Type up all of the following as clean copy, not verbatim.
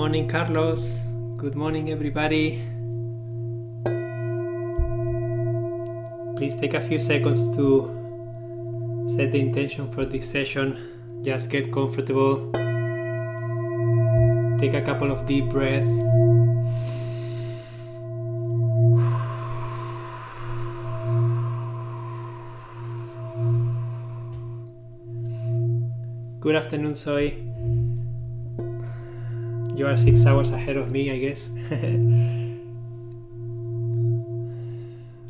morning, Carlos. Good morning, everybody. Please take a few seconds to set the intention for this session. Just get comfortable. Take a couple of deep breaths. Good afternoon, Soy. You are 6 hours ahead of me, I guess.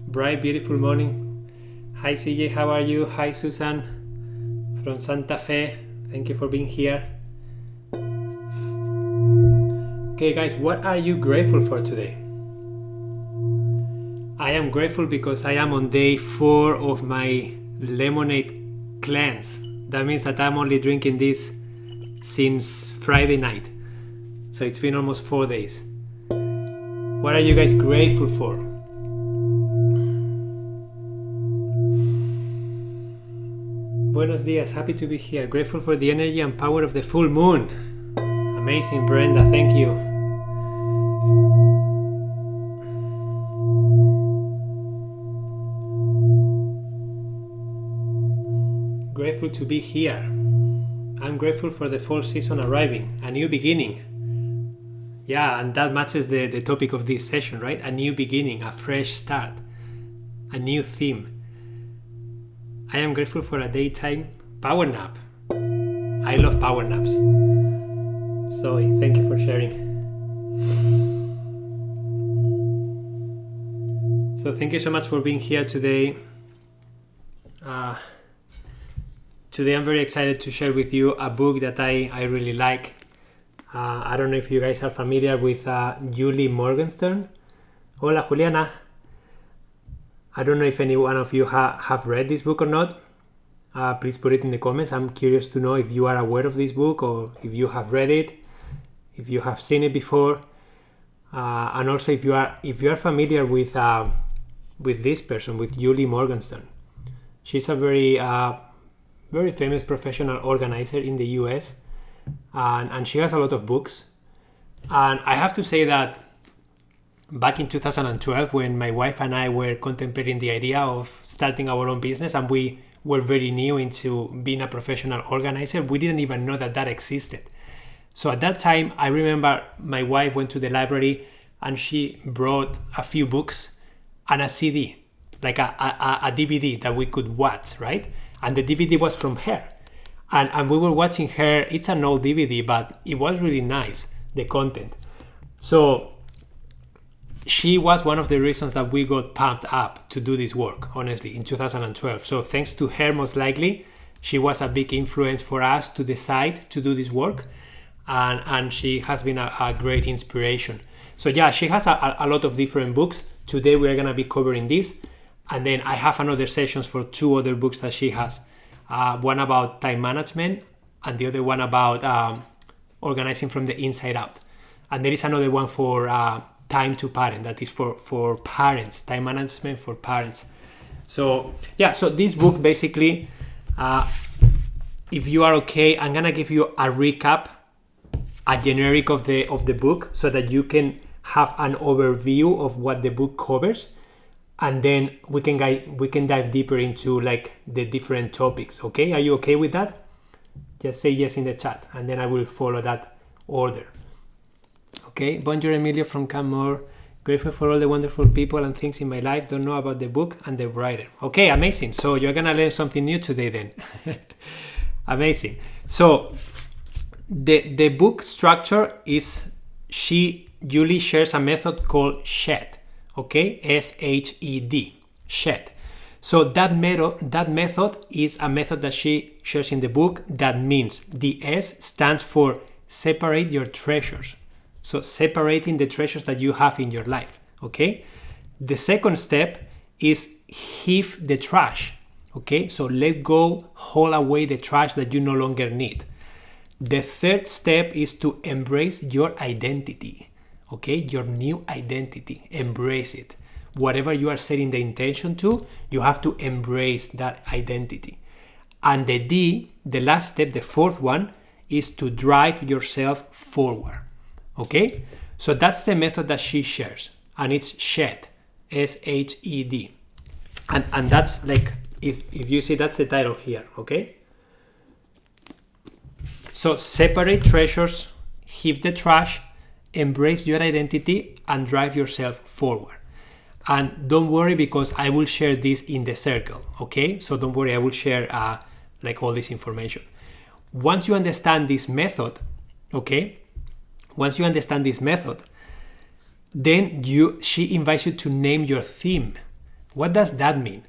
Bright, beautiful morning. Hi, CJ, how are you? Hi, Susan from Santa Fe. Thank you for being here. Okay, guys, what are you grateful for today? I am grateful because I am on day 4 of my lemonade cleanse. That means that I'm only drinking this since Friday night. So it's been almost 4 days. What are you guys grateful for? Buenos dias, happy to be here. Grateful for the energy and power of the full moon. Amazing, Brenda, thank you. Grateful to be here. I'm grateful for the fall season arriving, a new beginning. Yeah, and that matches the topic of this session, right? A new beginning, a fresh start, a new theme. I am grateful for a daytime power nap. I love power naps. So thank you for sharing. So thank you so much for being here today. Today I'm very excited to share with you a book that I really like. I don't know if you guys are familiar with Julie Morgenstern. Hola, Juliana. I don't know if any one of you have read this book or not. Please put it in the comments. I'm curious to know if you are aware of this book or if you have read it, if you have seen it before, and also if you are familiar with this person, with Julie Morgenstern. She's a very famous professional organizer in the US. And she has a lot of books. And I have to say that back in 2012, when my wife and I were contemplating the idea of starting our own business, and we were very new into being a professional organizer, we didn't even know that existed. So at that time, I remember my wife went to the library and she brought a few books and a CD, like a DVD that we could watch, right? And the DVD was from her. And we were watching her. It's an old DVD, but it was really nice, the content. So she was one of the reasons that we got pumped up to do this work, honestly, in 2012. So thanks to her, most likely, she was a big influence for us to decide to do this work. And she has been a great inspiration. So yeah, she has a lot of different books. Today we are going to be covering this. And then I have another sessions for 2 other books that she has. One about time management and the other one about organizing from the inside out. And there is another one for time to parent, that is for parents, time management for parents. So yeah, so this book basically, if you are okay, I'm gonna give you a recap, a generic of the book so that you can have an overview of what the book covers. And then we can dive deeper into like the different topics. Okay, are you okay with that? Just say yes in the chat, and then I will follow that order. Okay, bonjour Emilio from Canmore. Grateful for all the wonderful people and things in my life. Don't know about the book and the writer. Okay, amazing. So you're gonna learn something new today then. Amazing. So the book structure is Julie shares a method called SHED. Okay, SHED, SHED. So that method is a method that she shares in the book. That means the S stands for separate your treasures. So separating the treasures that you have in your life. Okay. The second step is heave the trash. Okay, so let go, haul away the trash that you no longer need. The third step is to embrace your identity. Okay, your new identity, embrace it. Whatever you are setting the intention to, you have to embrace that identity. And the D, the last step, the fourth one, is to drive yourself forward. Okay, so that's the method that she shares, and it's SHED, SHED, and that's like, if you see, that's the title here. Okay, so separate treasures, heap the trash, embrace your identity, and drive yourself forward. And don't worry, because I will share this in the circle. Okay, so don't worry, I will share like all this information. Once you understand this method, okay, once you understand this method, then she invites you to name your theme. What does that mean?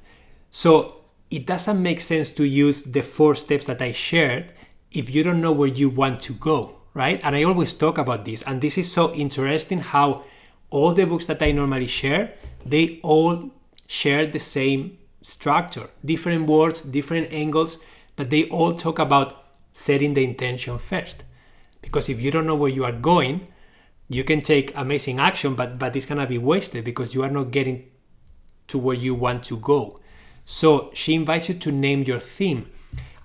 So it doesn't make sense to use the 4 steps that I shared if you don't know where you want to go, right? And I always talk about this, and this is so interesting how all the books that I normally share, they all share the same structure, different words, different angles, but they all talk about setting the intention first. Because if you don't know where you are going, you can take amazing action, but it's gonna be wasted because you are not getting to where you want to go. So she invites you to name your theme.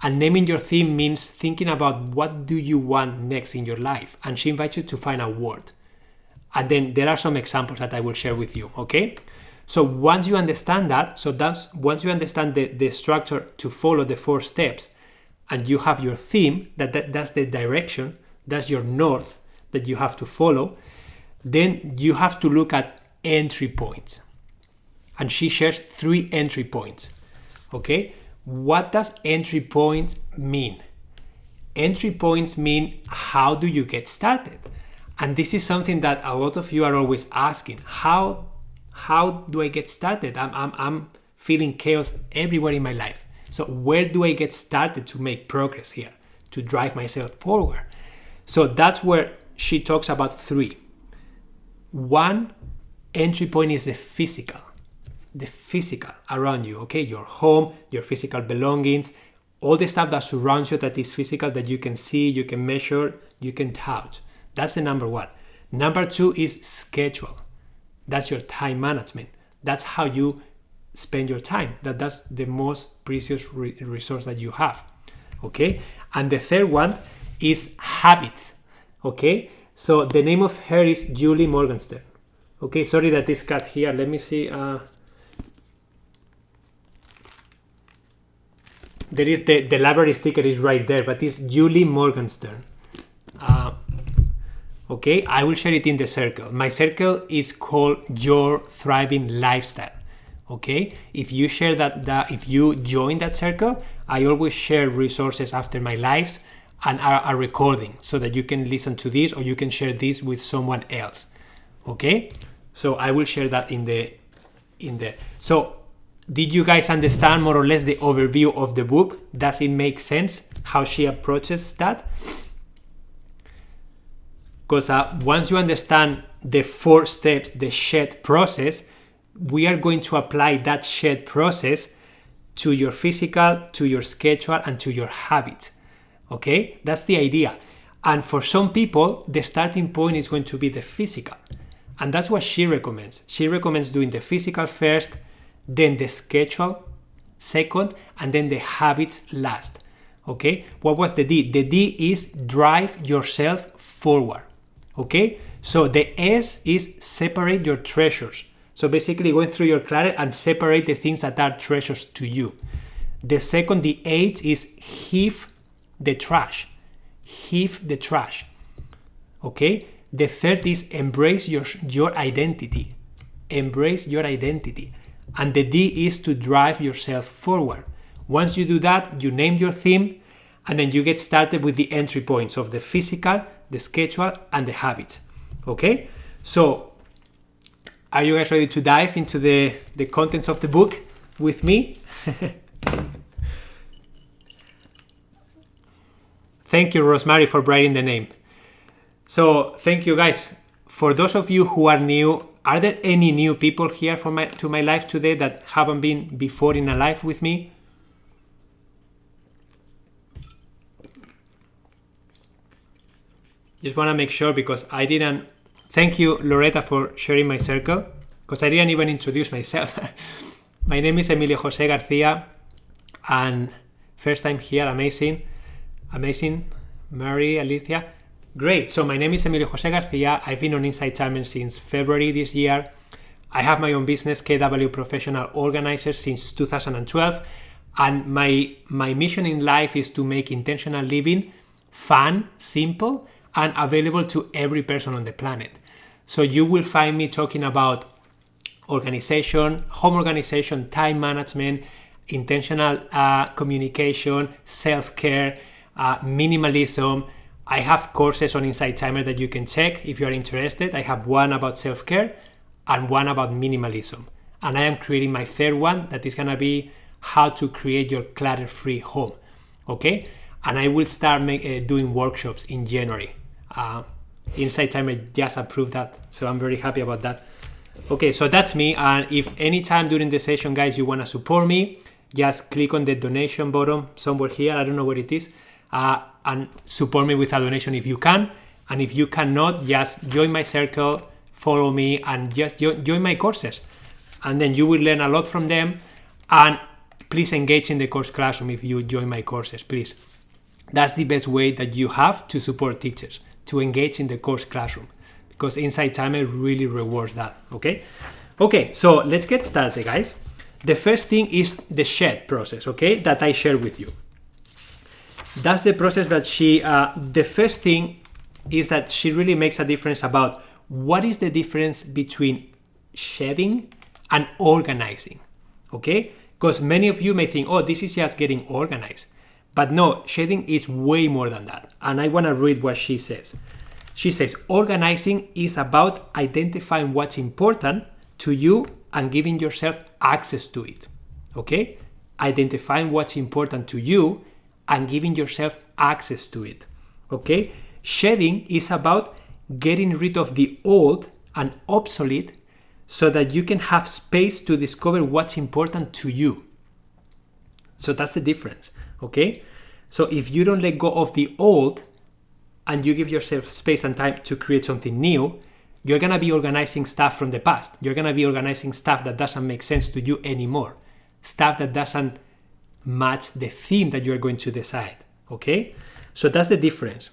And naming your theme means thinking about what do you want next in your life. And she invites you to find a word. And then there are some examples that I will share with you, okay? So once you understand that, once you understand the structure to follow the 4 steps, and you have your theme, that's the direction, that's your north that you have to follow, then you have to look at entry points. And she shares 3 entry points, okay? What does entry points mean? Entry points mean, how do you get started? And this is something that a lot of you are always asking. How do I get started? I'm feeling chaos everywhere in my life. So where do I get started to make progress here, to drive myself forward? So that's where she talks about 3. 1 entry point is the physical around you, okay? Your home, your physical belongings, all the stuff that surrounds you that is physical, that you can see, you can measure, you can touch. That's the number 1. Number 2 is schedule. That's your time management. That's how you spend your time. That's the most precious resource that you have, okay? And the third one is habit, okay? So the name of her is Julie Morgenstern. Okay, sorry that is cut here. Let me see. There is the library sticker is right there, but it's Julie Morgenstern. Okay, I will share it in the circle. My circle is called Your Thriving Lifestyle. Okay, if you share that if you join that circle, I always share resources after my lives and a recording so that you can listen to this, or you can share this with someone else. Okay, so I will share that in there. So did you guys understand more or less the overview of the book? Does it make sense how she approaches that? Because once you understand the 4 steps, the SHED process, we are going to apply that SHED process to your physical, to your schedule, and to your habits. Okay, that's the idea. And for some people, the starting point is going to be the physical. And that's what she recommends. She recommends doing the physical first, then the schedule second, and then the habits last. Okay, what was the D? The D is drive yourself forward. Okay, so the S is separate your treasures. So basically going through your closet and separate the things that are treasures to you. The second, the H, is heave the trash. Heave the trash. Okay, the third is embrace your identity. Embrace your identity. And the D is to drive yourself forward. Once you do that, you name your theme, and then you get started with the entry points of the physical, the schedule, and the habits. Okay, so are you guys ready to dive into the contents of the book with me? Thank you, Rosemary, for writing the name. So thank you, guys. For those of you who are new, are there any new people here to my live today that haven't been before in a live with me? Just want to make sure, because I didn't. Thank you, Loretta, for sharing my circle, because I didn't even introduce myself. My name is Emilio Jose Garcia, and first time here, amazing. Mary, Alicia, Great. So my name is Emilio Jose Garcia. I've been on Inside Timer since February this year. I have my own business, KW Professional Organizer, since 2012. And my mission in life is to make intentional living fun, simple, and available to every person on the planet. So you will find me talking about organization, home organization, time management, intentional communication, self-care, minimalism. I have courses on Inside Timer that you can check if you are interested. I have one about self-care and one about minimalism. And I am creating my third one that is going to be how to create your clutter-free home. Okay? And I will start doing workshops in January. Inside Timer just approved that, so I'm very happy about that. Okay, so that's me. And if anytime during the session, guys, you want to support me, just click on the donation button somewhere here. I don't know where it is. And support me with a donation if you can. And if you cannot, just join my circle, follow me, and just join my courses. And then you will learn a lot from them. And please engage in the course classroom if you join my courses, please. That's the best way that you have to support teachers, to engage in the course classroom, because Inside Timer really rewards that, okay? Okay, so let's get started, guys. The first thing is the shed process, okay, that I shared with you. That's the process that the first thing is that she really makes a difference about what is the difference between shedding and organizing, okay? Because many of you may think, oh, this is just getting organized. But no, shedding is way more than that. And I want to read what she says. She says, organizing is about identifying what's important to you and giving yourself access to it, okay? Identifying what's important to you and giving yourself access to it, okay? Shedding is about getting rid of the old and obsolete so that you can have space to discover what's important to you. So that's the difference, okay? So if you don't let go of the old and you give yourself space and time to create something new, you're gonna be organizing stuff from the past. You're gonna be organizing stuff that doesn't make sense to you anymore. Stuff that doesn't match the theme that you're going to decide, okay? So that's the difference,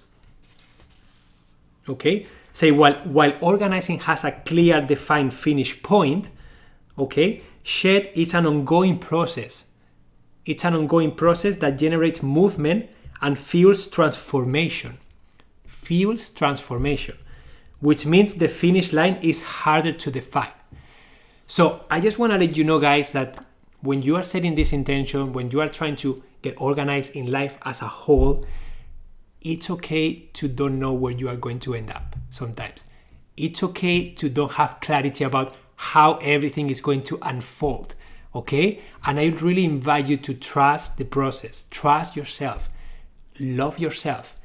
okay? Say, while organizing has a clear, defined finish point, okay, shed is an ongoing process. It's an ongoing process that generates movement and fuels transformation. Fuels transformation, which means the finish line is harder to define. So I just want to let you know, guys, that when you are setting this intention, when you are trying to get organized in life as a whole, it's okay to don't know where you are going to end up sometimes. It's okay to don't have clarity about how everything is going to unfold, okay? And I really invite you to trust the process, trust yourself, love yourself.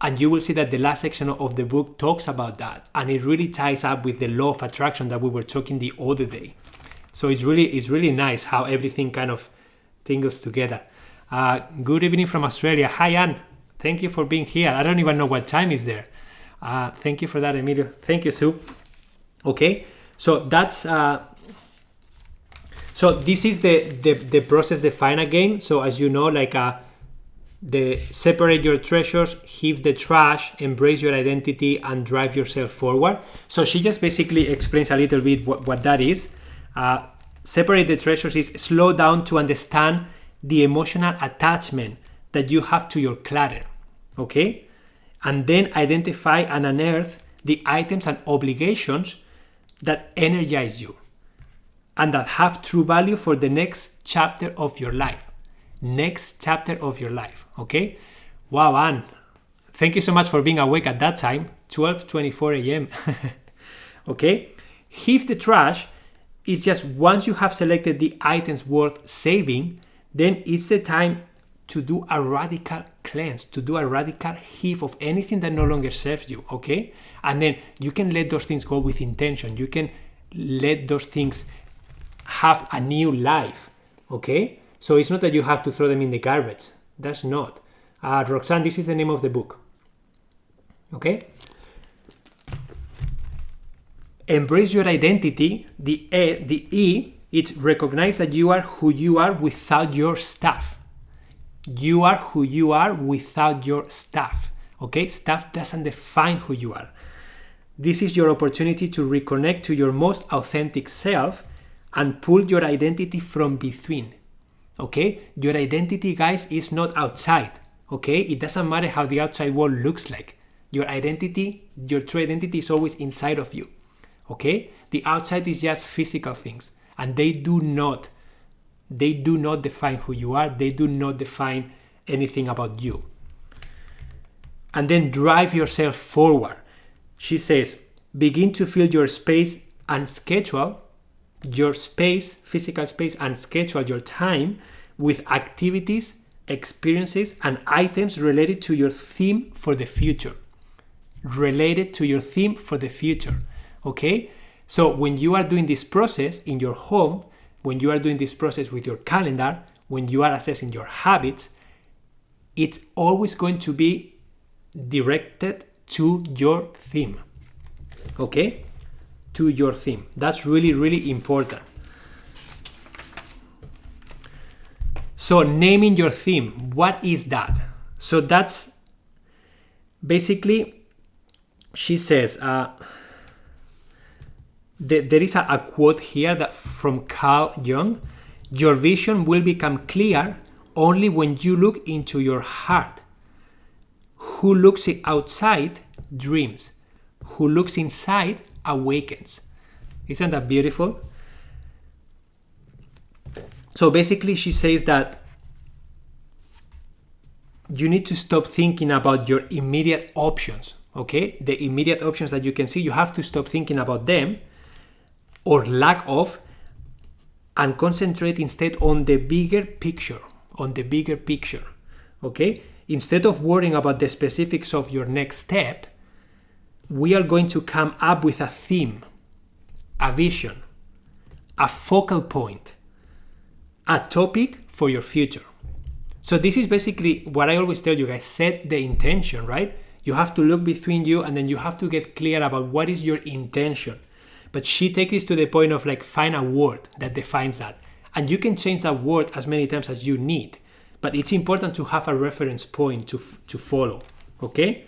And you will see that the last section of the book talks about that. And it really ties up with the law of attraction that we were talking the other day. So it's really nice how everything kind of tingles together. Good evening from Australia. Hi, Anne. Thank you for being here. I don't even know what time is there. Thank you for that, Emilio. Thank you, Sue. Okay, so that's so this is the process defined again. So as you know, like the separate your treasures, heave the trash, embrace your identity, and drive yourself forward. So she just basically explains a little bit what that is. Separate the treasures is slow down to understand the emotional attachment that you have to your clutter, okay? And then identify and unearth the items and obligations that energize you and that have true value for the next chapter of your life. Next chapter of your life, okay? Wow, Anne, thank you so much for being awake at that time, 12:24 a.m. Okay? Heave the trash is just once you have selected the items worth saving, then it's the time to do a radical cleanse, to do a radical heave of anything that no longer serves you, okay? And then you can let those things go with intention. You can let those things have a new life, okay? So it's not that you have to throw them in the garbage. That's not. Roxanne, this is the name of the book, okay? Embrace your identity. The E, it's recognize that you are who you are without your stuff. You are who you are without your stuff, Okay, stuff doesn't define who you are. This is your opportunity to reconnect to your most authentic self and pull your identity from between. Okay, your identity, guys, is not outside. Okay, it doesn't matter how the outside world looks like. Your identity, your true identity, is always inside of you. Okay, the outside is just physical things, and they do not define who you are. They do not define anything about you. And then drive yourself forward. She says, begin to fill your space and schedule your space, physical space, and schedule your time with activities, experiences, and items related to your theme for the future. Related to your theme for the future. Okay? So when you are doing this process in your home, when you are doing this process with your calendar, when you are assessing your habits, it's always going to be directed to your theme. Okay? To your theme. That's really, really important. So naming your theme, what is that? So that's basically, she says, there is a quote here that from Carl Jung, your vision will become clear only when you look into your heart. Who looks outside dreams. Who looks inside awakens. Isn't that beautiful? So basically she says that you need to stop thinking about your immediate options. Okay? The immediate options that you can see, you have to stop thinking about them or lack of, and concentrate instead on the bigger picture. Okay? Instead of worrying about the specifics of your next step, we are going to come up with a theme, a vision, a focal point, a topic for your future. So this is basically what I always tell you guys, set the intention, right? You have to look between you, and then you have to get clear about what is your intention. But she takes this to the point of like, find a word that defines that. And you can change that word as many times as you need. But it's important to have a reference point to follow, okay?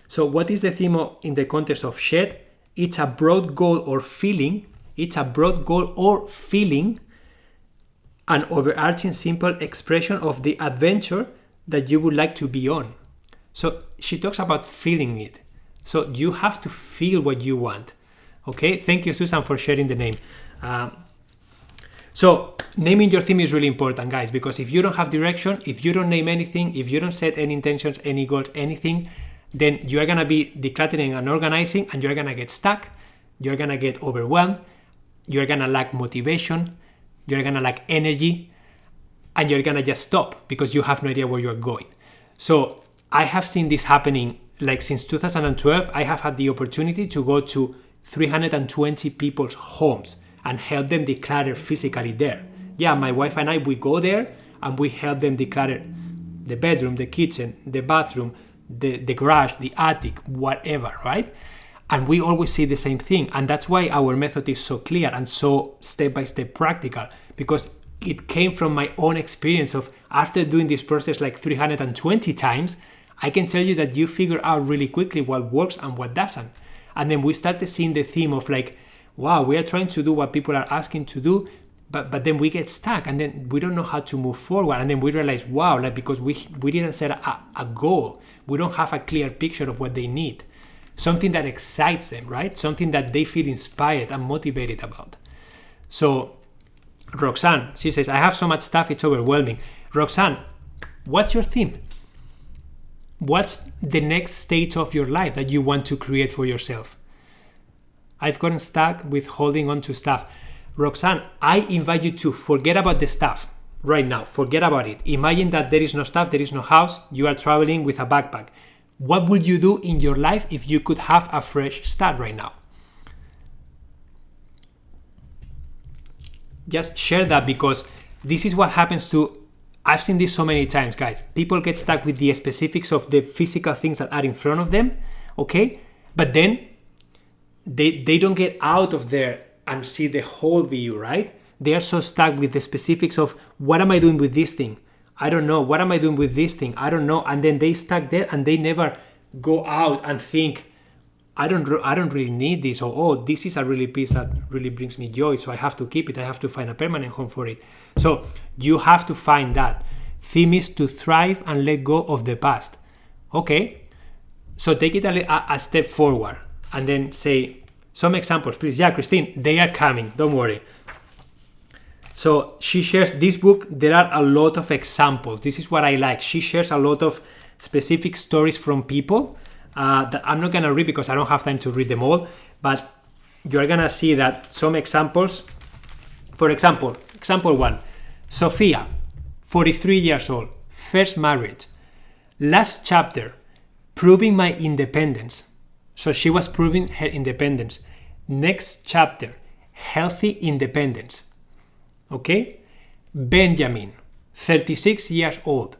So what is the theme in the context of shed? It's a broad goal or feeling. An overarching simple expression of the adventure that you would like to be on. So she talks about feeling it. So you have to feel what you want. Okay, thank you, Susan, for sharing the name. So naming your theme is really important, guys, because if you don't have direction, if you don't name anything, if you don't set any intentions, any goals, anything, then you are going to be decluttering and organizing, and you're going to get stuck. You're going to get overwhelmed. You're going to lack motivation. You're going to lack energy, and you're going to just stop because you have no idea where you're going. So I have seen this happening. Like since 2012, I have had the opportunity to go to 320 people's homes and help them declutter physically there. Yeah, my wife and I, we go there and we help them declutter the bedroom, the kitchen, the bathroom, the garage, the attic, whatever, right? And we always see the same thing. And that's why our method is so clear and so step-by-step practical, because it came from my own experience of after doing this process like 320 times, I can tell you that you figure out really quickly what works and what doesn't. And then we started seeing the theme of like, wow, we are trying to do what people are asking to do, but then we get stuck and then we don't know how to move forward. And then we realize, wow, like because we didn't set a goal. We don't have a clear picture of what they need. Something that excites them, right? Something that they feel inspired and motivated about. So Roxanne, she says, I have so much stuff, it's overwhelming. Roxanne, what's your theme? What's the next stage of your life that you want to create for yourself? I've gotten stuck with holding on to stuff. Roxanne, I invite you to forget about the stuff right now. Forget about it. Imagine that there is no stuff, there is no house. You are traveling with a backpack. What would you do in your life if you could have a fresh start right now? Just share that, because this is what happens to... I've seen this so many times, guys. People get stuck with the specifics of the physical things that are in front of them, okay? But then they don't get out of there and see the whole view, right? They are so stuck with the specifics of what am I doing with this thing? I don't know. What am I doing with this thing? I don't know. And then they stuck there and they never go out and think, I don't really need this, or oh, this is a really piece that really brings me joy, so I have to keep it. I have to find a permanent home for it. So you have to find that. Theme is to thrive and let go of the past. Okay, so take it a step forward and then say some examples, please. Yeah, Christine, they are coming. Don't worry. So she shares this book. There are a lot of examples. This is what I like. She shares a lot of specific stories from people that I'm not going to read because I don't have time to read them all, but you're going to see that some examples. For example, example 1, Sophia, 43 years old, first marriage. Last chapter, proving my independence. So she was proving her independence. Next chapter, healthy independence. Okay? Benjamin, 36 years old,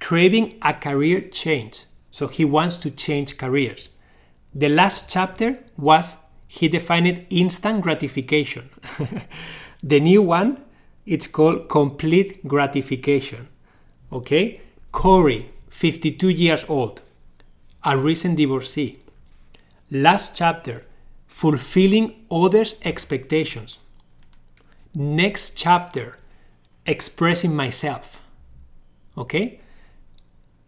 craving a career change. So he wants to change careers. The last chapter was, he defined instant gratification. The new one, it's called complete gratification. Okay? Corey, 52 years old, a recent divorcee. Last chapter, fulfilling others' expectations. Next chapter, expressing myself. Okay?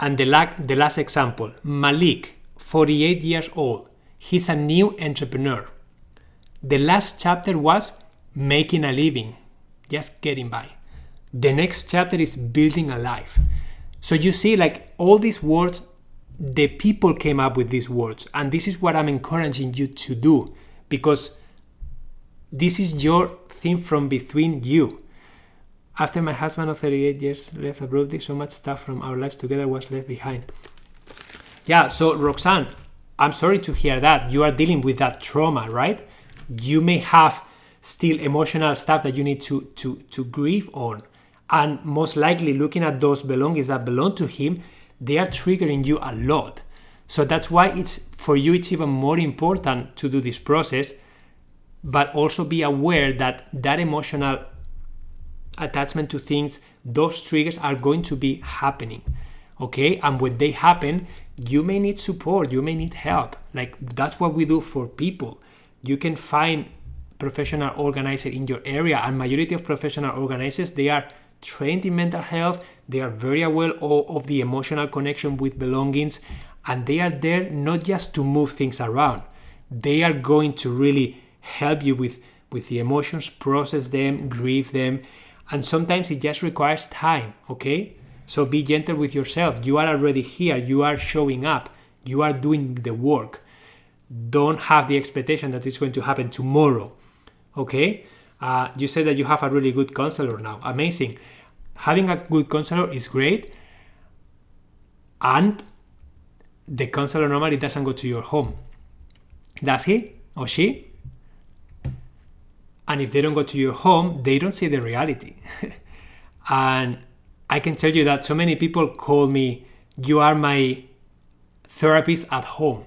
And the last example, Malik, 48 years old. He's a new entrepreneur. The last chapter was making a living, just getting by. The next chapter is building a life. So you see, like all these words, the people came up with these words. And this is what I'm encouraging you to do, because this is your thing from between you. After my husband of 38 years left abroad, so much stuff from our lives together was left behind. Yeah, so Roxanne, I'm sorry to hear that. You are dealing with that trauma, right? You may have still emotional stuff that you need to grieve on. And most likely looking at those belongings that belong to him, they are triggering you a lot. So that's why it's for you, it's even more important to do this process, but also be aware that that emotional attachment to things, those triggers are going to be happening. Okay? And when they happen, you may need support, you may need help. Like that's what we do for people. You can find professional organizer in your area, and majority of professional organizers, they are trained in mental health, they are very aware of the emotional connection with belongings, and they are there not just to move things around. They are going to really help you with the emotions, process them, grieve them, and sometimes it just requires time, okay? So be gentle with yourself. You are already here, you are showing up, you are doing the work. Don't have the expectation that it's going to happen tomorrow, okay? You said that you have a really good counselor now. Amazing. Having a good counselor is great, and the counselor normally doesn't go to your home. Does he or she? And if they don't go to your home, they don't see the reality. And I can tell you that so many people call me, you are my therapist at home.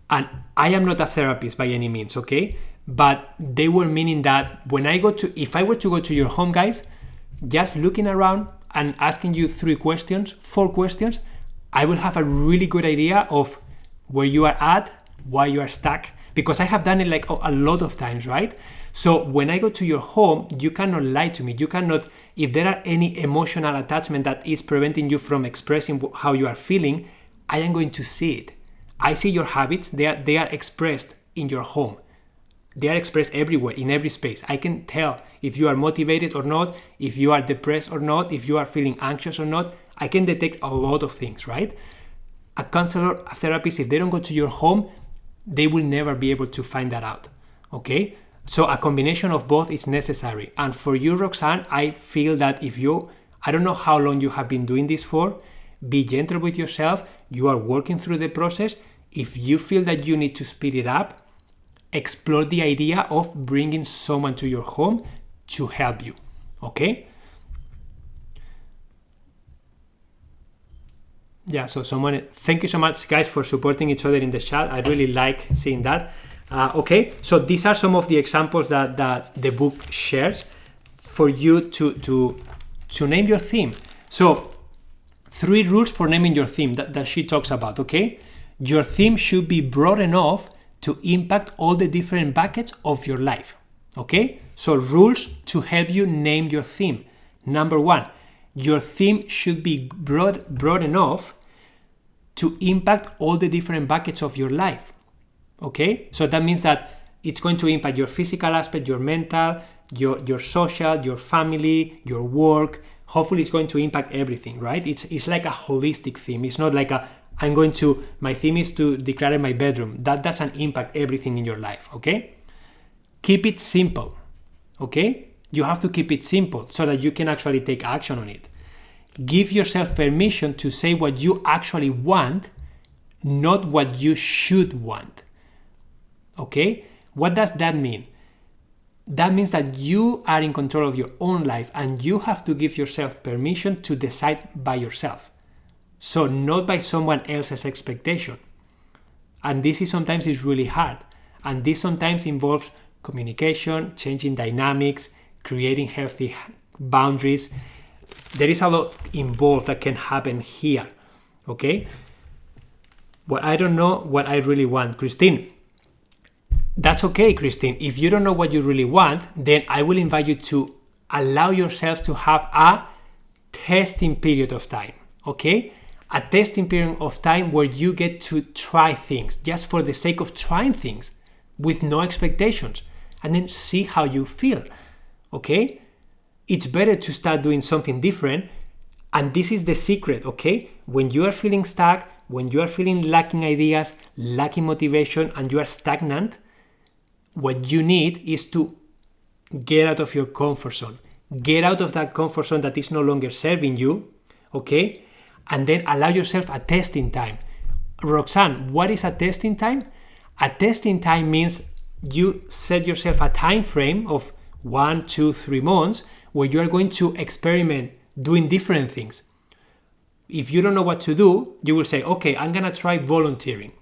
And I am not a therapist by any means, okay? But they were meaning that if I were to go to your home, guys, just looking around and asking you 4 questions, I will have a really good idea of where you are at, why you are stuck, because I have done it like a lot of times, right? So when I go to your home, you cannot lie to me. You cannot, if there are any emotional attachment that is preventing you from expressing how you are feeling, I am going to see it. I see your habits. They are expressed in your home. They are expressed everywhere, in every space. I can tell if you are motivated or not, if you are depressed or not, if you are feeling anxious or not. I can detect a lot of things, right? A counselor, a therapist, if they don't go to your home, they will never be able to find that out, okay? So a combination of both is necessary. And for you, Roxanne, I feel that I don't know how long you have been doing this for, be gentle with yourself. You are working through the process. If you feel that you need to speed it up, explore the idea of bringing someone to your home to help you, okay? Yeah, so thank you so much, guys, for supporting each other in the chat. I really like seeing that. Okay, so these are some of the examples that the book shares for you to name your theme. So 3 rules for naming your theme that she talks about, okay? Your theme should be broad enough to impact all the different buckets of your life, okay? So rules to help you name your theme. Number 1, your theme should be broad enough to impact all the different buckets of your life, okay? So that means that it's going to impact your physical aspect, your mental, your social, your family, your work. Hopefully it's going to impact everything, right? It's like a holistic theme. It's not like my theme is to declutter my bedroom. That doesn't impact everything in your life, okay? Keep it simple, okay? You have to keep it simple so that you can actually take action on it. Give yourself permission to say what you actually want, not what you should want, okay? What does that mean? That means that you are in control of your own life and you have to give yourself permission to decide by yourself. So not by someone else's expectation. And this is sometimes really hard. And this sometimes involves communication, changing dynamics, creating healthy boundaries. There is a lot involved that can happen here, okay? Well, I don't know what I really want. Christine, that's okay, Christine. If you don't know what you really want, then I will invite you to allow yourself to have a testing period of time, okay? A testing period of time where you get to try things just for the sake of trying things with no expectations and then see how you feel, okay? It's better to start doing something different. And this is the secret, okay? When you are feeling stuck, when you are feeling lacking ideas, lacking motivation, and you are stagnant, what you need is to get out of your comfort zone. Get out of that comfort zone that is no longer serving you, okay? And then allow yourself a testing time. Roxanne, what is a testing time? A testing time means you set yourself a time frame of 1, 2, 3 months where you are going to experiment doing different things. If you don't know what to do, you will say, okay, I'm going to try volunteering.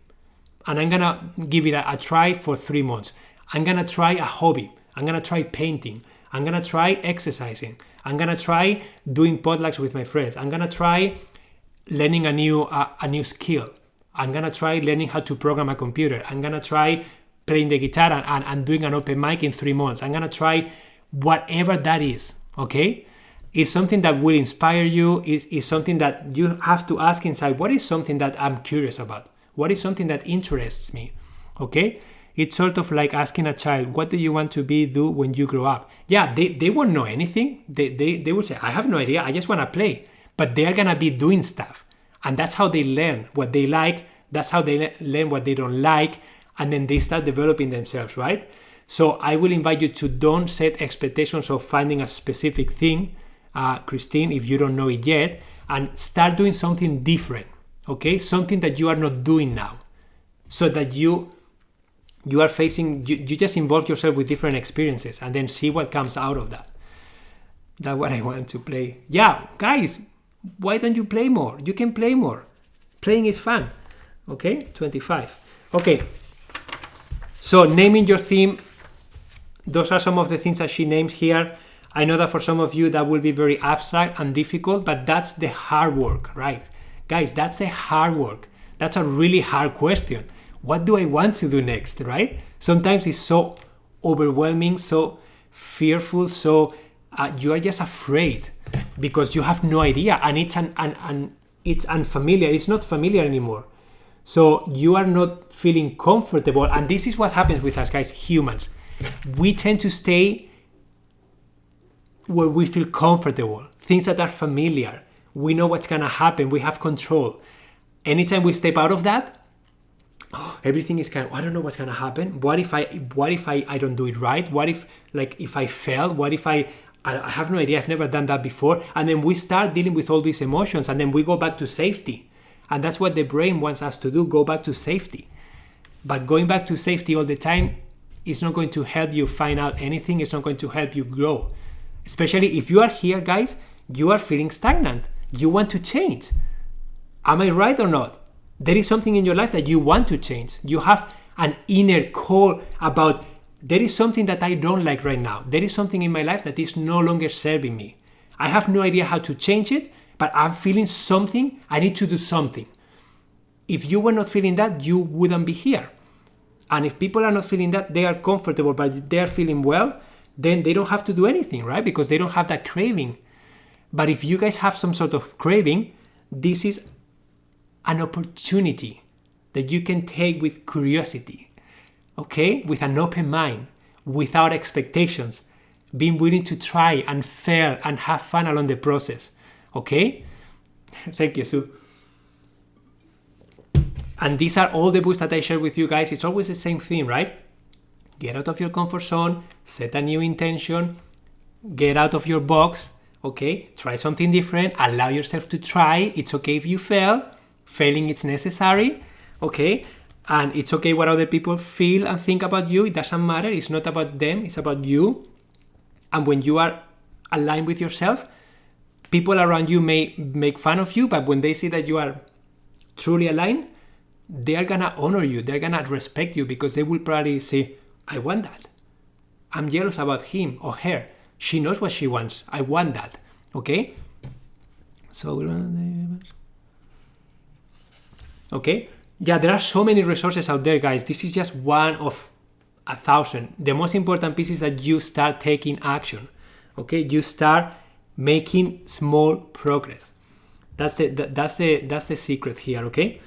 And I'm going to give it a try for 3 months. I'm going to try a hobby. I'm going to try painting. I'm going to try exercising. I'm going to try doing potlucks with my friends. I'm going to try learning a new skill. I'm going to try learning how to program a computer. I'm going to try playing the guitar and doing an open mic in 3 months. I'm going to try whatever that is, okay? It's something that will inspire you. It's something that you have to ask inside, what is something that I'm curious about? What is something that interests me, okay? It's sort of like asking a child, what do you want to do when you grow up? Yeah, they won't know anything. They will say, I have no idea. I just want to play. But they are going to be doing stuff. And that's how they learn what they like. That's how they learn what they don't like. And then they start developing themselves, right? So I will invite you to don't set expectations of finding a specific thing, Christine, if you don't know it yet, and start doing something different, okay? Something that you are not doing now. So that you are facing, you just involve yourself with different experiences and then see what comes out of that. That's what I want to play. Yeah, guys, why don't you play more? You can play more. Playing is fun. Okay, 25. Okay, so naming your theme, those are some of the things that she names here. I know that for some of you that will be very abstract and difficult, but that's the hard work, right? Guys, that's the hard work. That's a really hard question. What do I want to do next, right? Sometimes it's so overwhelming, so fearful, so you are just afraid because you have no idea, and it's unfamiliar. It's not familiar anymore. So you are not feeling comfortable, and this is what happens with us, guys, humans. We tend to stay where we feel comfortable, things that are familiar. We know what's gonna happen. We have control. Anytime we step out of that, everything is I don't know what's gonna happen. What if I don't do it right? What if I fail? What if I have no idea, I've never done that before. And then we start dealing with all these emotions, and then we go back to safety. And that's what the brain wants us to do, go back to safety. But going back to safety all the time is not going to help you find out anything. It's not going to help you grow. Especially if you are here, guys, you are feeling stagnant. You want to change. Am I right or not? There is something in your life that you want to change. You have an inner call about, there is something that I don't like right now. There is something in my life that is no longer serving me. I have no idea how to change it, but I'm feeling something, I need to do something. If you were not feeling that, you wouldn't be here. And if people are not feeling that, they are comfortable, but they are feeling well, then they don't have to do anything, right? Because they don't have that craving. But if you guys have some sort of craving, this is an opportunity that you can take with curiosity, okay? With an open mind, without expectations, being willing to try and fail and have fun along the process, okay? Thank you, Sue. And these are all the books that I share with you guys. It's always the same thing, right? Get out of your comfort zone, set a new intention, get out of your box, okay? Try something different, allow yourself to try. It's okay if you fail. Failing is necessary, okay? And it's okay what other people feel and think about you. It doesn't matter. It's not about them. It's about you. And when you are aligned with yourself, people around you may make fun of you, but when they see that you are truly aligned, they are gonna honor you. They're gonna respect you because they will probably say, I want that. I'm jealous about him or her. She knows what she wants. I want that, okay? So, okay. Yeah, there are so many resources out there, guys. This is just one of 1,000. The most important piece is that you start taking action, okay? You start making small progress. That's the secret here, okay?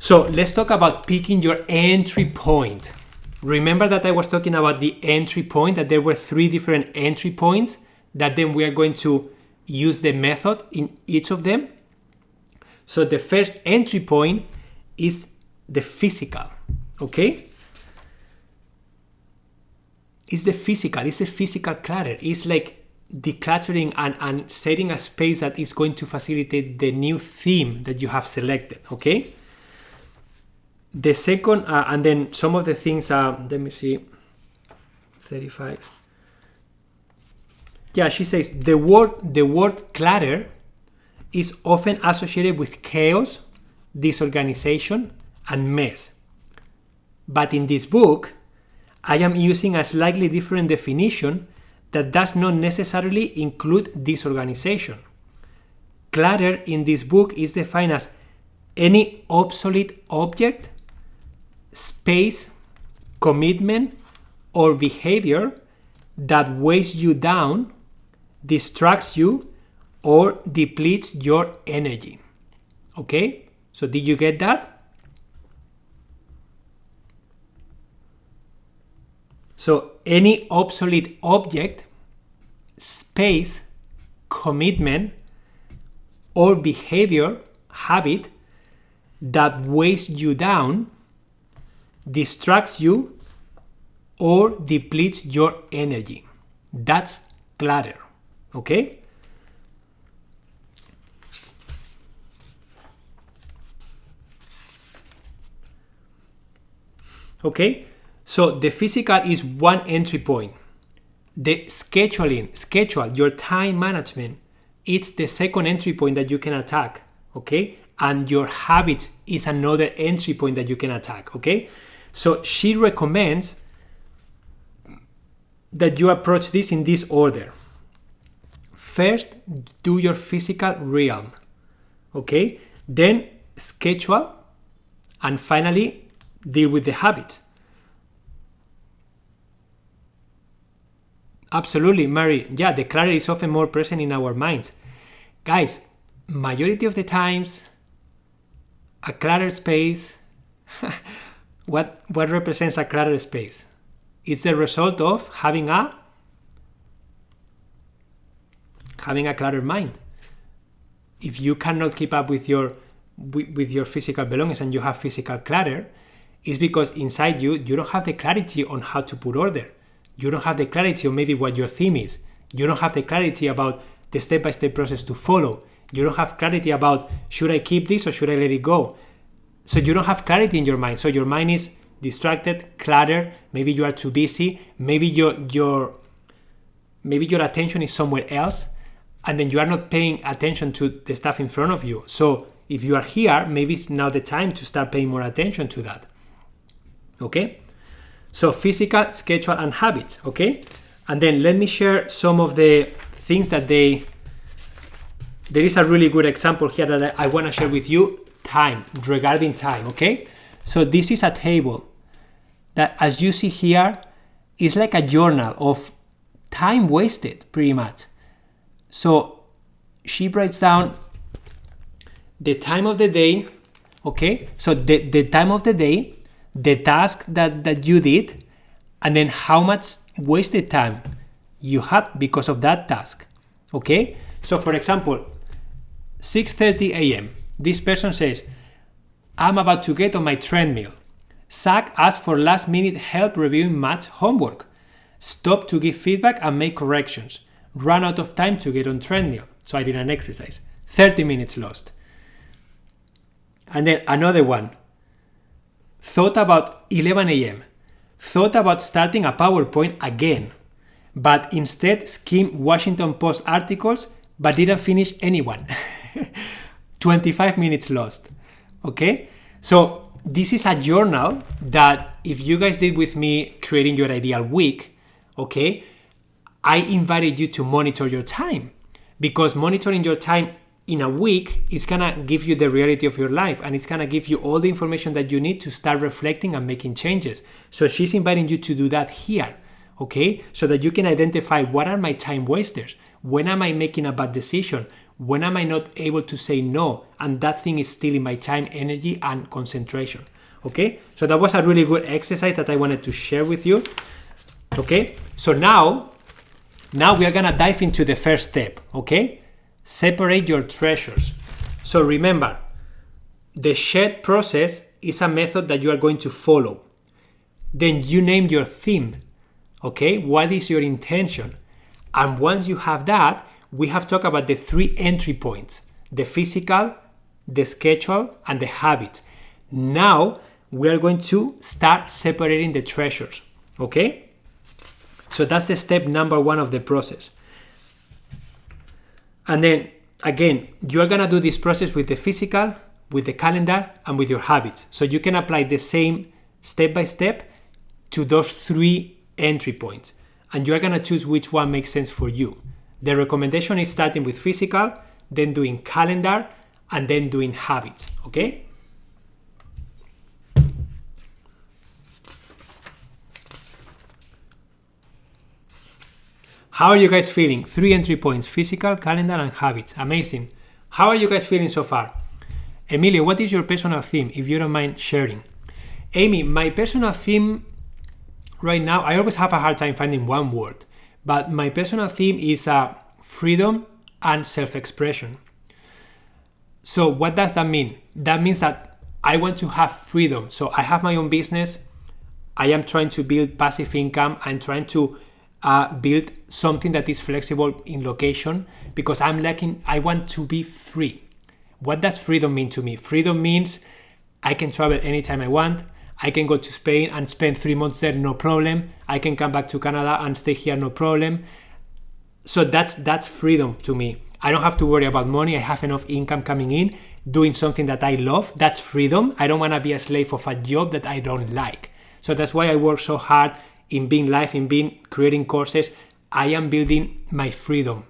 So let's talk about picking your entry point. Remember that I was talking about the entry point, that there were 3 different entry points, that then we are going to use the method in each of them. So the first entry point is the physical, okay? It's the physical clutter. It's like decluttering and setting a space that is going to facilitate the new theme that you have selected, okay? The second, and then some of the things are, let me see, 35. Yeah, she says the word clutter is often associated with chaos, disorganization, and mess. But in this book, I am using a slightly different definition that does not necessarily include disorganization. Clutter in this book is defined as any obsolete object, space, commitment, or behavior that weighs you down, distracts you, or depletes your energy. Okay? So did you get that? So any obsolete object, space, commitment, or behavior, habit that weighs you down, distracts you, or depletes your energy. That's clutter. Okay? Okay? So the physical is one entry point. The schedule, your time management, it's the second entry point that you can attack. Okay? And your habits is another entry point that you can attack. Okay? So she recommends that you approach this in this order. First, do your physical realm. Okay? Then schedule, and finally deal with the habits. Absolutely, Mary. Yeah, the clutter is often more present in our minds. Guys, majority of the times, a cluttered space, what represents a cluttered space? It's the result of having a cluttered mind. If you cannot keep up with your physical belongings and you have physical clutter, it's because inside you don't have the clarity on how to put order. You don't have the clarity on maybe what your theme is. You don't have the clarity about the step-by-step process to follow. You don't have clarity about, should I keep this or should I let it go? So you don't have clarity in your mind. So your mind is distracted, cluttered. Maybe you are too busy. Maybe your attention is somewhere else, and then you are not paying attention to the stuff in front of you. So if you are here, maybe it's now the time to start paying more attention to that. Okay? So physical, schedule, and habits. Okay? And then let me share some of the things that they there is a really good example here that I want to share with you, regarding time, okay? So this is a table that, as you see here, is like a journal of time wasted, pretty much. So she writes down the time of the day, okay? So the time of the day, the task that you did, and then how much wasted time you had because of that task, okay? So for example, 6:30 a.m. This person says, I'm about to get on my treadmill. Zach asked for last-minute help reviewing maths homework. Stop to give feedback and make corrections. Ran out of time to get on treadmill, so I did an exercise. 30 minutes lost. And then another one. Thought about 11 a.m. Thought about starting a PowerPoint again, but instead skimmed Washington Post articles, but didn't finish anyone. 25 minutes lost. Okay? So this is a journal that if you guys did with me creating your ideal week, okay, I invited you to monitor your time, because monitoring your time in a week is gonna give you the reality of your life, and it's gonna give you all the information that you need to start reflecting and making changes. So she's inviting you to do that here, okay? So that you can identify, what are my time wasters? When am I making a bad decision? When am I not able to say no? And that thing is stealing my time, energy, and concentration. Okay? So that was a really good exercise that I wanted to share with you. Okay? So now we are gonna dive into the first step. Okay? Separate your treasures. So remember, the shed process is a method that you are going to follow. Then you name your theme. Okay? What is your intention? And once you have that, we have talked about the 3 entry points: the physical, the schedule, and the habits. Now we are going to start separating the treasures, okay? So that's the step number 1 of the process. And then again, you are gonna do this process with the physical, with the calendar, and with your habits. So you can apply the same step by step to those 3 entry points, and you are gonna choose which one makes sense for you. The recommendation is starting with physical, then doing calendar, and then doing habits, okay? How are you guys feeling? 3 entry points: physical, calendar, and habits. Amazing. How are you guys feeling so far? Emilio, what is your personal theme, if you don't mind sharing? Amy, my personal theme right now, I always have a hard time finding one word, but my personal theme is freedom and self-expression. So what does that mean? That means that I want to have freedom. So I have my own business. I am trying to build passive income. I'm trying to build something that is flexible in location, because I want to be free. What does freedom mean to me? Freedom means I can travel anytime I want. I can go to Spain and spend 3 months there, no problem. I can come back to Canada and stay here, no problem. So that's freedom to me. I don't have to worry about money. I have enough income coming in, doing something that I love. That's freedom. I don't want to be a slave of a job that I don't like. So that's why I work so hard in being live, in being creating courses. I am building my freedom.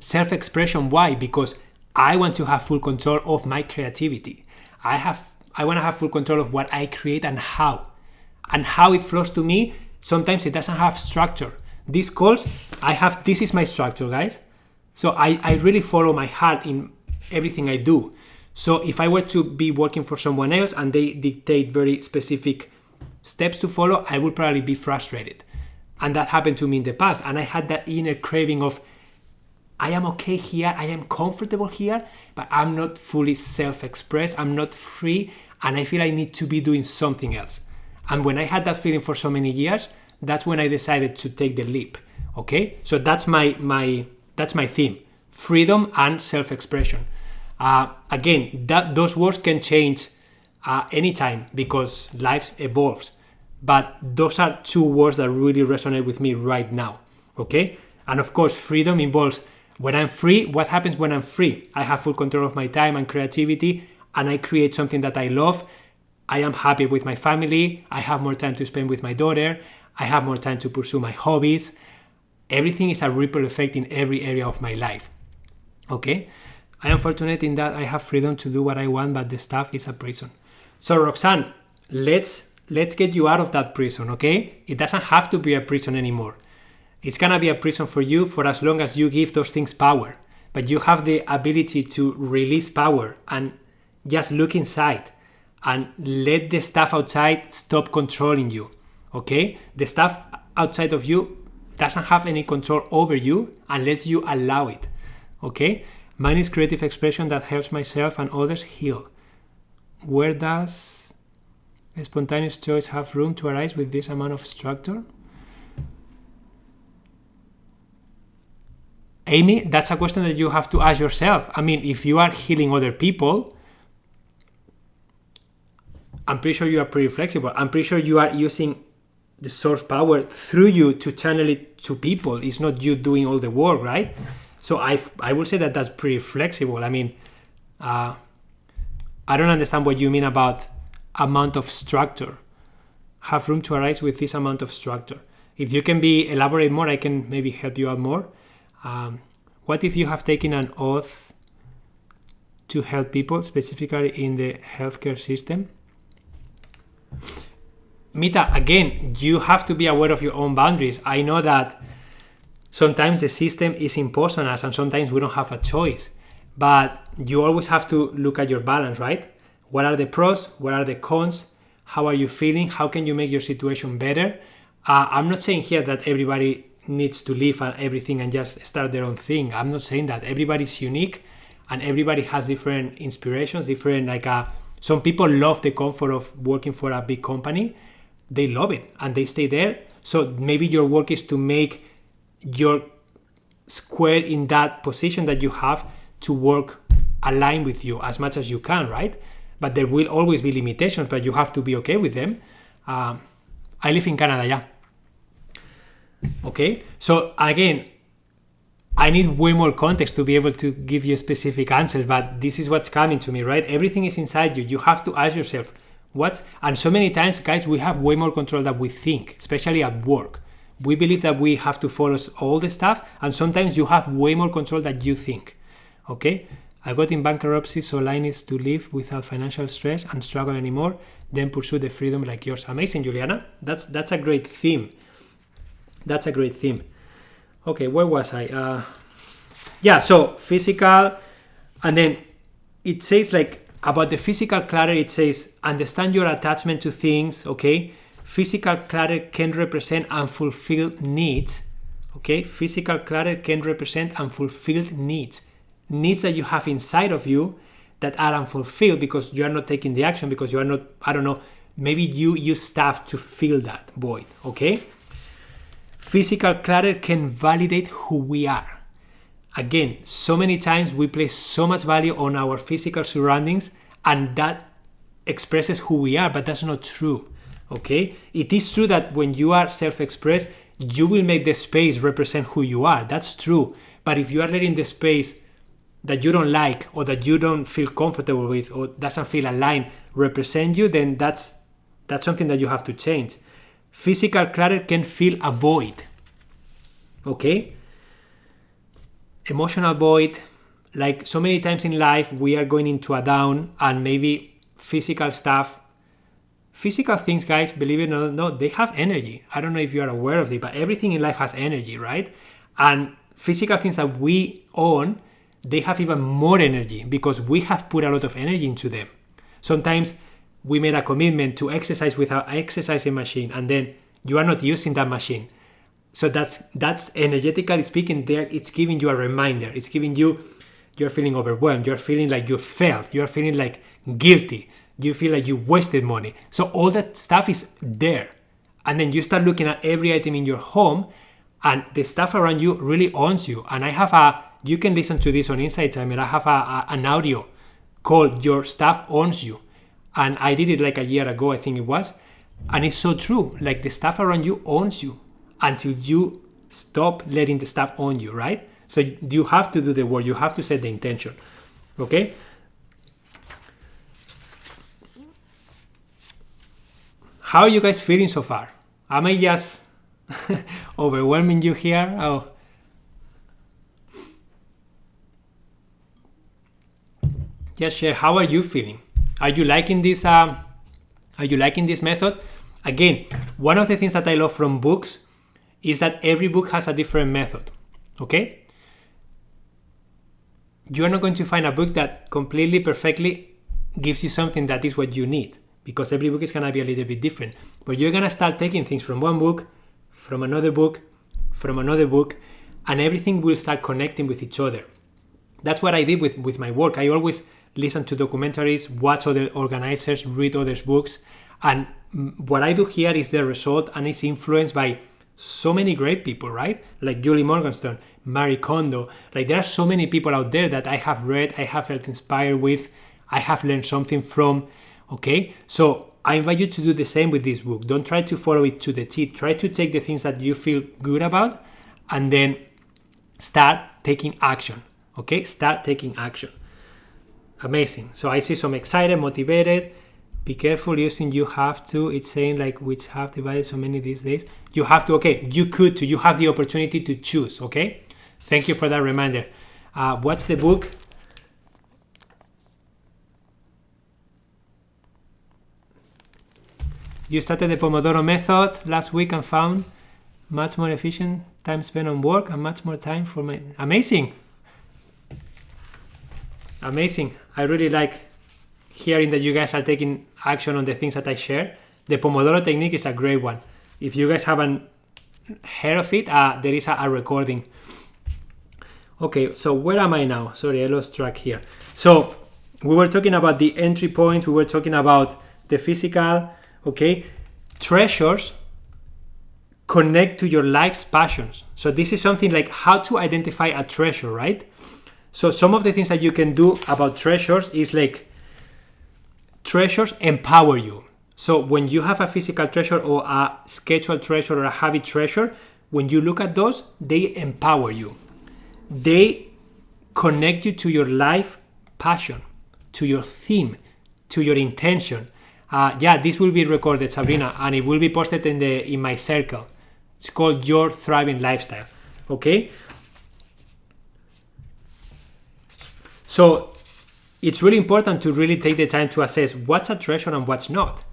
Self-expression, why? Because I want to have full control of my creativity. I want to have full control of what I create and how it flows to me. Sometimes it doesn't have structure. These calls, this is my structure, guys. So I really follow my heart in everything I do. So if I were to be working for someone else and they dictate very specific steps to follow, I would probably be frustrated. And that happened to me in the past. And I had that inner craving of, I am okay here, I am comfortable here, but I'm not fully self-expressed, I'm not free, and I feel I need to be doing something else. And when I had that feeling for so many years, that's when I decided to take the leap, okay? So that's my theme, freedom and self-expression. Again, those words can change anytime because life evolves, but those are 2 words that really resonate with me right now, okay? And of course, freedom involves when I'm free. What happens when I'm free? I have full control of my time and creativity, and I create something that I love. I am happy with my family. I have more time to spend with my daughter. I have more time to pursue my hobbies. Everything is a ripple effect in every area of my life. Okay, I am fortunate in that I have freedom to do what I want, but the staff is a prison. So Roxanne, let's get you out of that prison, okay? It doesn't have to be a prison anymore. It's gonna be a prison for you for as long as you give those things power. But you have the ability to release power and just look inside and let the stuff outside stop controlling you, okay? The stuff outside of you doesn't have any control over you unless you allow it, okay? Mine is creative expression that helps myself and others heal. Where does a spontaneous choice have room to arise with this amount of structure? Amy, that's a question that you have to ask yourself. I mean, if you are healing other people, I'm pretty sure you are pretty flexible. I'm pretty sure you are using the source power through you to channel it to people. It's not you doing all the work, right? So I will say that that's pretty flexible. I mean, I don't understand what you mean about amount of structure. Have room to arise with this amount of structure. If you can elaborate more, I can maybe help you out more. What if you have taken an oath to help people, specifically in the healthcare system? Mita, again, you have to be aware of your own boundaries. I know that sometimes the system is imposed on us and sometimes we don't have a choice. But you always have to look at your balance, right? What are the pros? What are the cons? How are you feeling? How can you make your situation better? I'm not saying here that everybody needs to leave everything and just start their own thing. I'm not saying that. Everybody's unique and everybody has different inspirations, some people love the comfort of working for a big company. They love it and they stay there. So maybe your work is to make your square in that position that you have to work align with you as much as you can, right? But there will always be limitations, but you have to be okay with them. I live in Canada, yeah. Okay, so again, I need way more context to be able to give you specific answers, but this is what's coming to me, right? Everything is inside you. You have to ask yourself, and so many times, guys, we have way more control than we think, especially at work. We believe that we have to follow all the stuff, and sometimes you have way more control than you think, okay? I got in bankruptcy, so line is to live without financial stress and struggle anymore, then pursue the freedom like yours. Amazing, Juliana. That's a great theme. That's a great theme. Okay, where was I? So physical, and then it says about the physical clutter, it says, understand your attachment to things, okay? Physical clutter can represent unfulfilled needs, okay? Physical clutter can represent unfulfilled needs. Needs that you have inside of you that are unfulfilled because you are not taking the action, because you are not, I don't know, maybe you use stuff to fill that void, okay? Physical clutter can validate who we are. Again, so many times we place so much value on our physical surroundings and that expresses who we are, but that's not true, okay? It is true that when you are self-expressed, you will make the space represent who you are. That's true. But if you are letting the space that you don't like or that you don't feel comfortable with or doesn't feel aligned represent you, then that's something that you have to change. Physical clutter can fill a void, okay? Emotional void, like so many times in life, we are going into a down and maybe physical things, guys, believe it or not, they have energy. I don't know if you are aware of it, but everything in life has energy, right? And physical things that we own, they have even more energy because we have put a lot of energy into them. Sometimes we made a commitment to exercise with our exercising machine and then you are not using that machine. So that's energetically speaking there, it's giving you a reminder. It's giving you're feeling overwhelmed. You're feeling like you failed. You're feeling like guilty. You feel like you wasted money. So all that stuff is there. And then you start looking at every item in your home and the stuff around you really owns you. And you can listen to this on Insight Timer. I have an audio called Your Stuff Owns You. And I did it like a year ago, I think it was. And it's so true. Like the stuff around you owns you until you stop letting the stuff own you, right? So you have to do the work. You have to set the intention. Okay? How are you guys feeling so far? Am I just overwhelming you here? Oh. just share, how are you feeling? Are you liking this method? Again, one of the things that I love from books is that every book has a different method. Okay? You are not going to find a book that completely perfectly gives you something that is what you need, because every book is going to be a little bit different. But you're going to start taking things from one book, from another book, and everything will start connecting with each other. That's what I did with my work. I always listen to documentaries, watch other organizers, read others' books, and what I do here is the result, and it's influenced by so many great people, right? Like Julie Morgenstern, Marie Kondo. Like, there are so many people out there that I have read, I have felt inspired with, I have learned something from. Okay, so I invite you to do the same with this book. Don't try to follow it to the T. Try to take the things that you feel good about and then start taking action. Okay, start taking action. Amazing. So I see some excited, motivated. Be careful using you have to. It's saying like which have divided so many these days. You have to. Okay, you could too. You have the opportunity to choose. Okay, thank you for that reminder. What's the book? You started the Pomodoro method last week and found much more efficient time spent on work and much more time for my... Amazing. Amazing. I really like hearing that you guys are taking action on the things that I share. The Pomodoro technique is a great one. If you guys haven't heard of it, there is a recording. Okay, so where am I now? Sorry, I lost track here. So we were talking about the entry points. We were talking about the physical. Okay, treasures connect to your life's passions. So this is something like how to identify a treasure, right? So some of the things that you can do about treasures is like treasures empower you. So when you have a physical treasure or a scheduled treasure or a habit treasure, when you look at those, they empower you. They connect you to your life passion, to your theme, to your intention. This will be recorded, Sabrina, and it will be posted in my circle. It's called Your Thriving Lifestyle. Okay? So it's really important to really take the time to assess what's a treasure and what's not.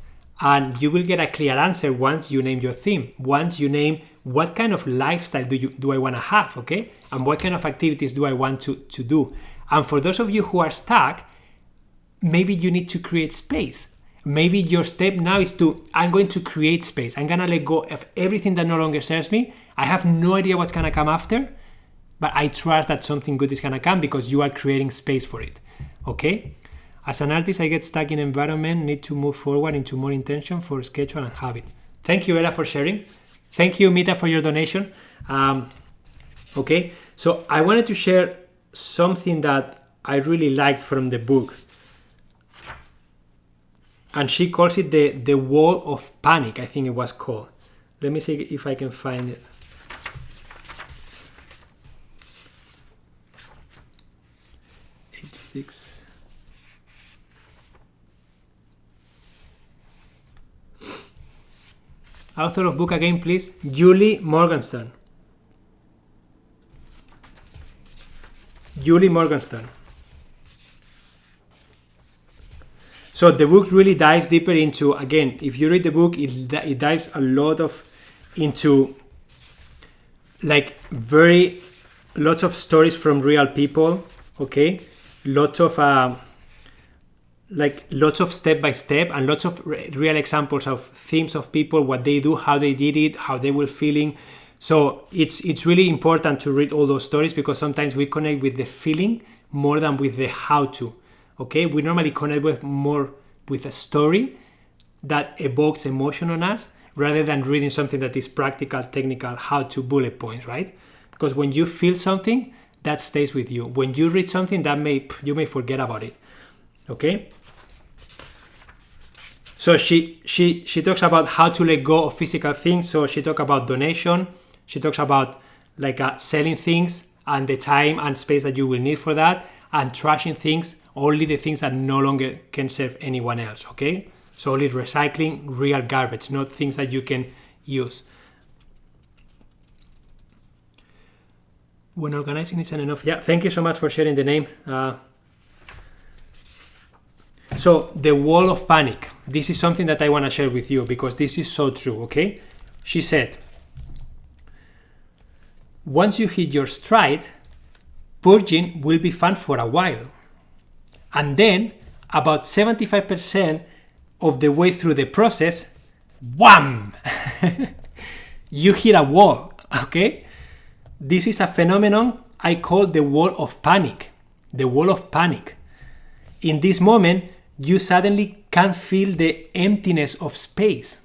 And you will get a clear answer once you name your theme, once you name what kind of lifestyle do I want to have, okay? And what kind of activities do I want to do? And for those of you who are stuck, maybe you need to create space. Maybe your step now is I'm going to create space. I'm going to let go of everything that no longer serves me. I have no idea what's going to come after, but I trust that something good is going to come because you are creating space for it, okay? As an artist, I get stuck in environment, need to move forward into more intention for schedule and habit. Thank you, Ella, for sharing. Thank you, Mita, for your donation. Okay, so I wanted to share something that I really liked from the book. And she calls it the wall of panic, I think it was called. Let me see if I can find it. Author of book again, please. Julie Morgenstern. Julie Morgenstern. So the book really dives deeper into, again, if you read the book, it dives a lot into like lots of stories from real people, okay? Lots of step by step and lots of real examples of themes of people, what they do, how they did it, how they were feeling. So it's really important to read all those stories because sometimes we connect with the feeling more than with the how to. Okay, we normally connect more with a story that evokes emotion on us rather than reading something that is practical, technical, how-to bullet points, right? Because when you feel something, that stays with you. When you read something, you may forget about it. Okay. So she talks about how to let go of physical things. So she talks about donation. She talks about selling things and the time and space that you will need for that, and trashing things, only the things that no longer can serve anyone else, okay? So only recycling real garbage, not things that you can use. When organizing isn't enough. Yeah, thank you so much for sharing the name. So the wall of panic, this is something that I want to share with you because this is so true, okay? She said, once you hit your stride, purging will be fun for a while. And then, about 75% of the way through the process, wham! You hit a wall, okay? This is a phenomenon I call the wall of panic. The wall of panic. In this moment, you suddenly can feel the emptiness of space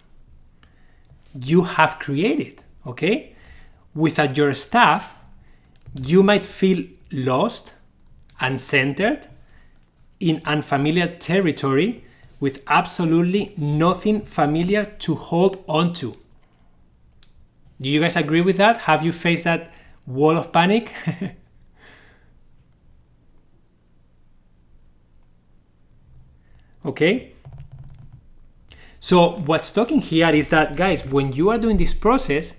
you have created, okay? Without your stuff, you might feel lost, uncentered, in unfamiliar territory with absolutely nothing familiar to hold on to. Do you guys agree with that? Have you faced that wall of panic? Okay? So what's talking here is that, guys, when you are doing this process,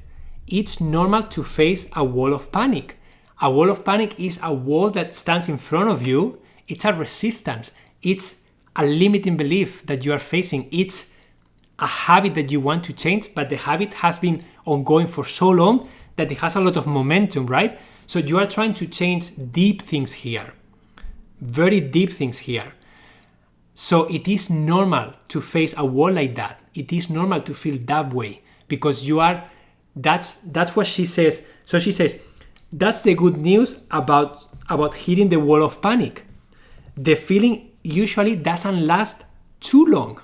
it's normal to face a wall of panic. A wall of panic is a wall that stands in front of you. It's a resistance. It's a limiting belief that you are facing. It's a habit that you want to change, but the habit has been ongoing for so long that it has a lot of momentum, right? So you are trying to change deep things here, very deep things here. So it is normal to face a wall like that. It is normal to feel that way because you are, that's what she says. So she says, that's the good news about hitting the wall of panic. The feeling usually doesn't last too long.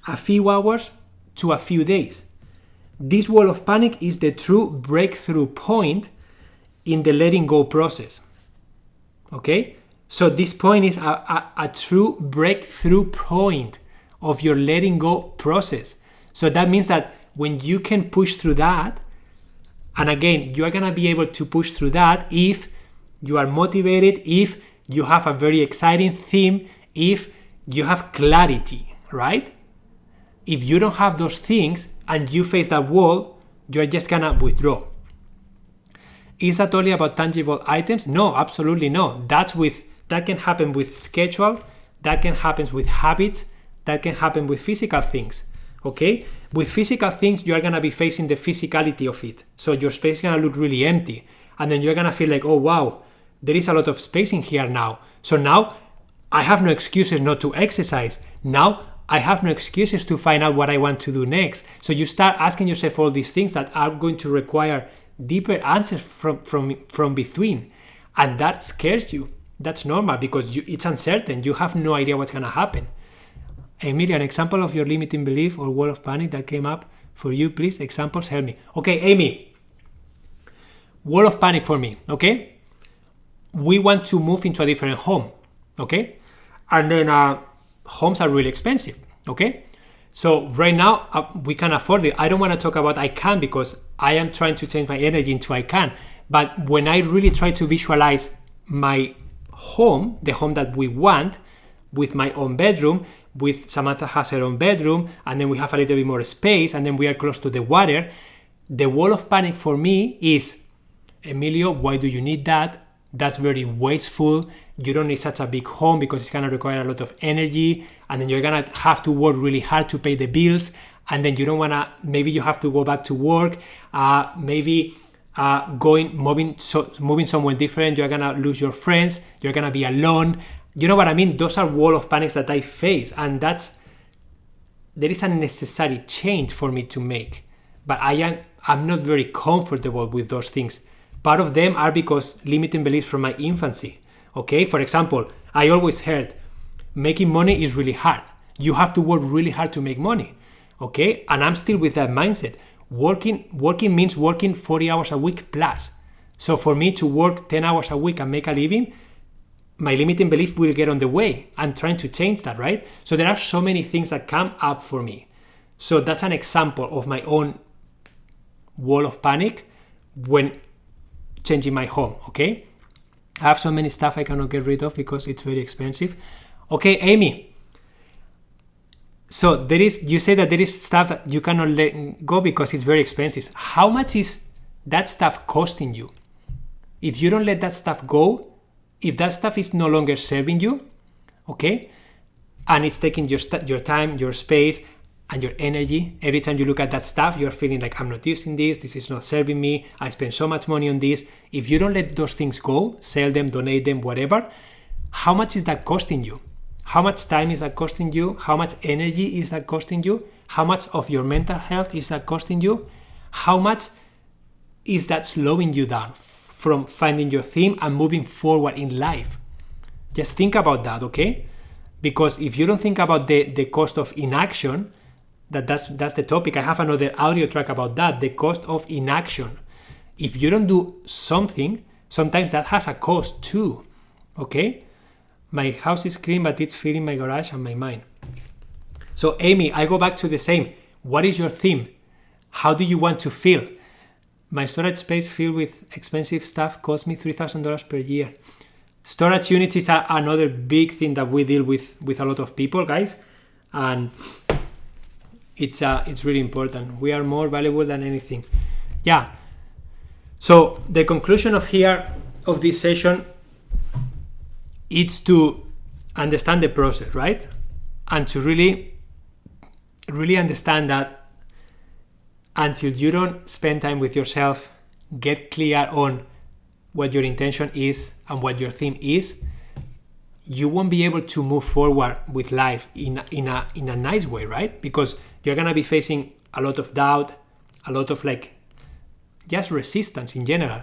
A few hours to a few days. This wall of panic is the true breakthrough point in the letting go process. Okay? So this point is a true breakthrough point of your letting go process. So that means that when you can push through that, and again, you are going to be able to push through that if you are motivated, if you have a very exciting theme, if you have clarity, right? If you don't have those things and you face that wall, you're just going to withdraw. Is that only about tangible items? No, absolutely no. That can happen with schedule, that can happen with habits, that can happen with physical things, okay? With physical things, you are going to be facing the physicality of it. So your space is going to look really empty. And then you're going to feel like, oh, wow, there is a lot of space in here now. So now I have no excuses not to exercise. Now I have no excuses to find out what I want to do next. So you start asking yourself all these things that are going to require deeper answers from between. And that scares you. That's normal because it's uncertain. You have no idea what's going to happen. Emilia, an example of your limiting belief or wall of panic that came up for you, please. Examples, help me. Okay, Amy. Wall of panic for me, okay? We want to move into a different home, okay? And then homes are really expensive, okay? So right now, we can afford it. I don't want to talk about I can because I am trying to change my energy into I can. But when I really try to visualize my home, the home that we want, with my own bedroom, with Samantha has her own bedroom, and then we have a little bit more space, and then we are close to the water, the wall of panic for me is, Emilio, why do you need that? That's very wasteful. You don't need such a big home because it's going to require a lot of energy, and then you're going to have to work really hard to pay the bills, and then you don't want to, maybe you have to go back to work, moving somewhere different, you're gonna lose your friends, you're gonna be alone. You know what I mean? Those are wall of panics that I face, and there is a necessary change for me to make. But I'm not very comfortable with those things. Part of them are because limiting beliefs from my infancy. Okay, for example, I always heard making money is really hard. You have to work really hard to make money. Okay, and I'm still with that mindset. Working means working 40 hours a week plus. So for me to work 10 hours a week and make a living, my limiting belief will get on the way. I'm trying to change that, right? So there are so many things that come up for me. So that's an example of my own wall of panic when changing my home, okay? I have so many stuff I cannot get rid of because it's very expensive. Okay, Amy. So you say that there is stuff that you cannot let go because it's very expensive. How much is that stuff costing you? If you don't let that stuff go, if that stuff is no longer serving you, okay, and it's taking your time, your space, and your energy. Every time you look at that stuff, you're feeling like, I'm not using this is not serving me, I spend so much money on this. If you don't let those things go, sell them, donate them, whatever, how much is that costing you? How much time is that costing you? How much energy is that costing you? How much of your mental health is that costing you? How much is that slowing you down from finding your theme and moving forward in life? Just think about that, okay? Because if you don't think about the cost of inaction, that's the topic. I have another audio track about that, the cost of inaction. If you don't do something, sometimes that has a cost too, okay? My house is clean, but it's filling my garage and my mind. So Amy, I go back to the same. What is your theme? How do you want to feel? My storage space filled with expensive stuff cost me $3,000 per year. Storage units is another big thing that we deal with a lot of people, guys. And it's really important. We are more valuable than anything. Yeah. So the conclusion of this session is to understand the process, right? And to really, really understand that until you don't spend time with yourself, get clear on what your intention is and what your theme is, you won't be able to move forward with life in a nice way, right? Because you're gonna be facing a lot of doubt, a lot of just resistance in general.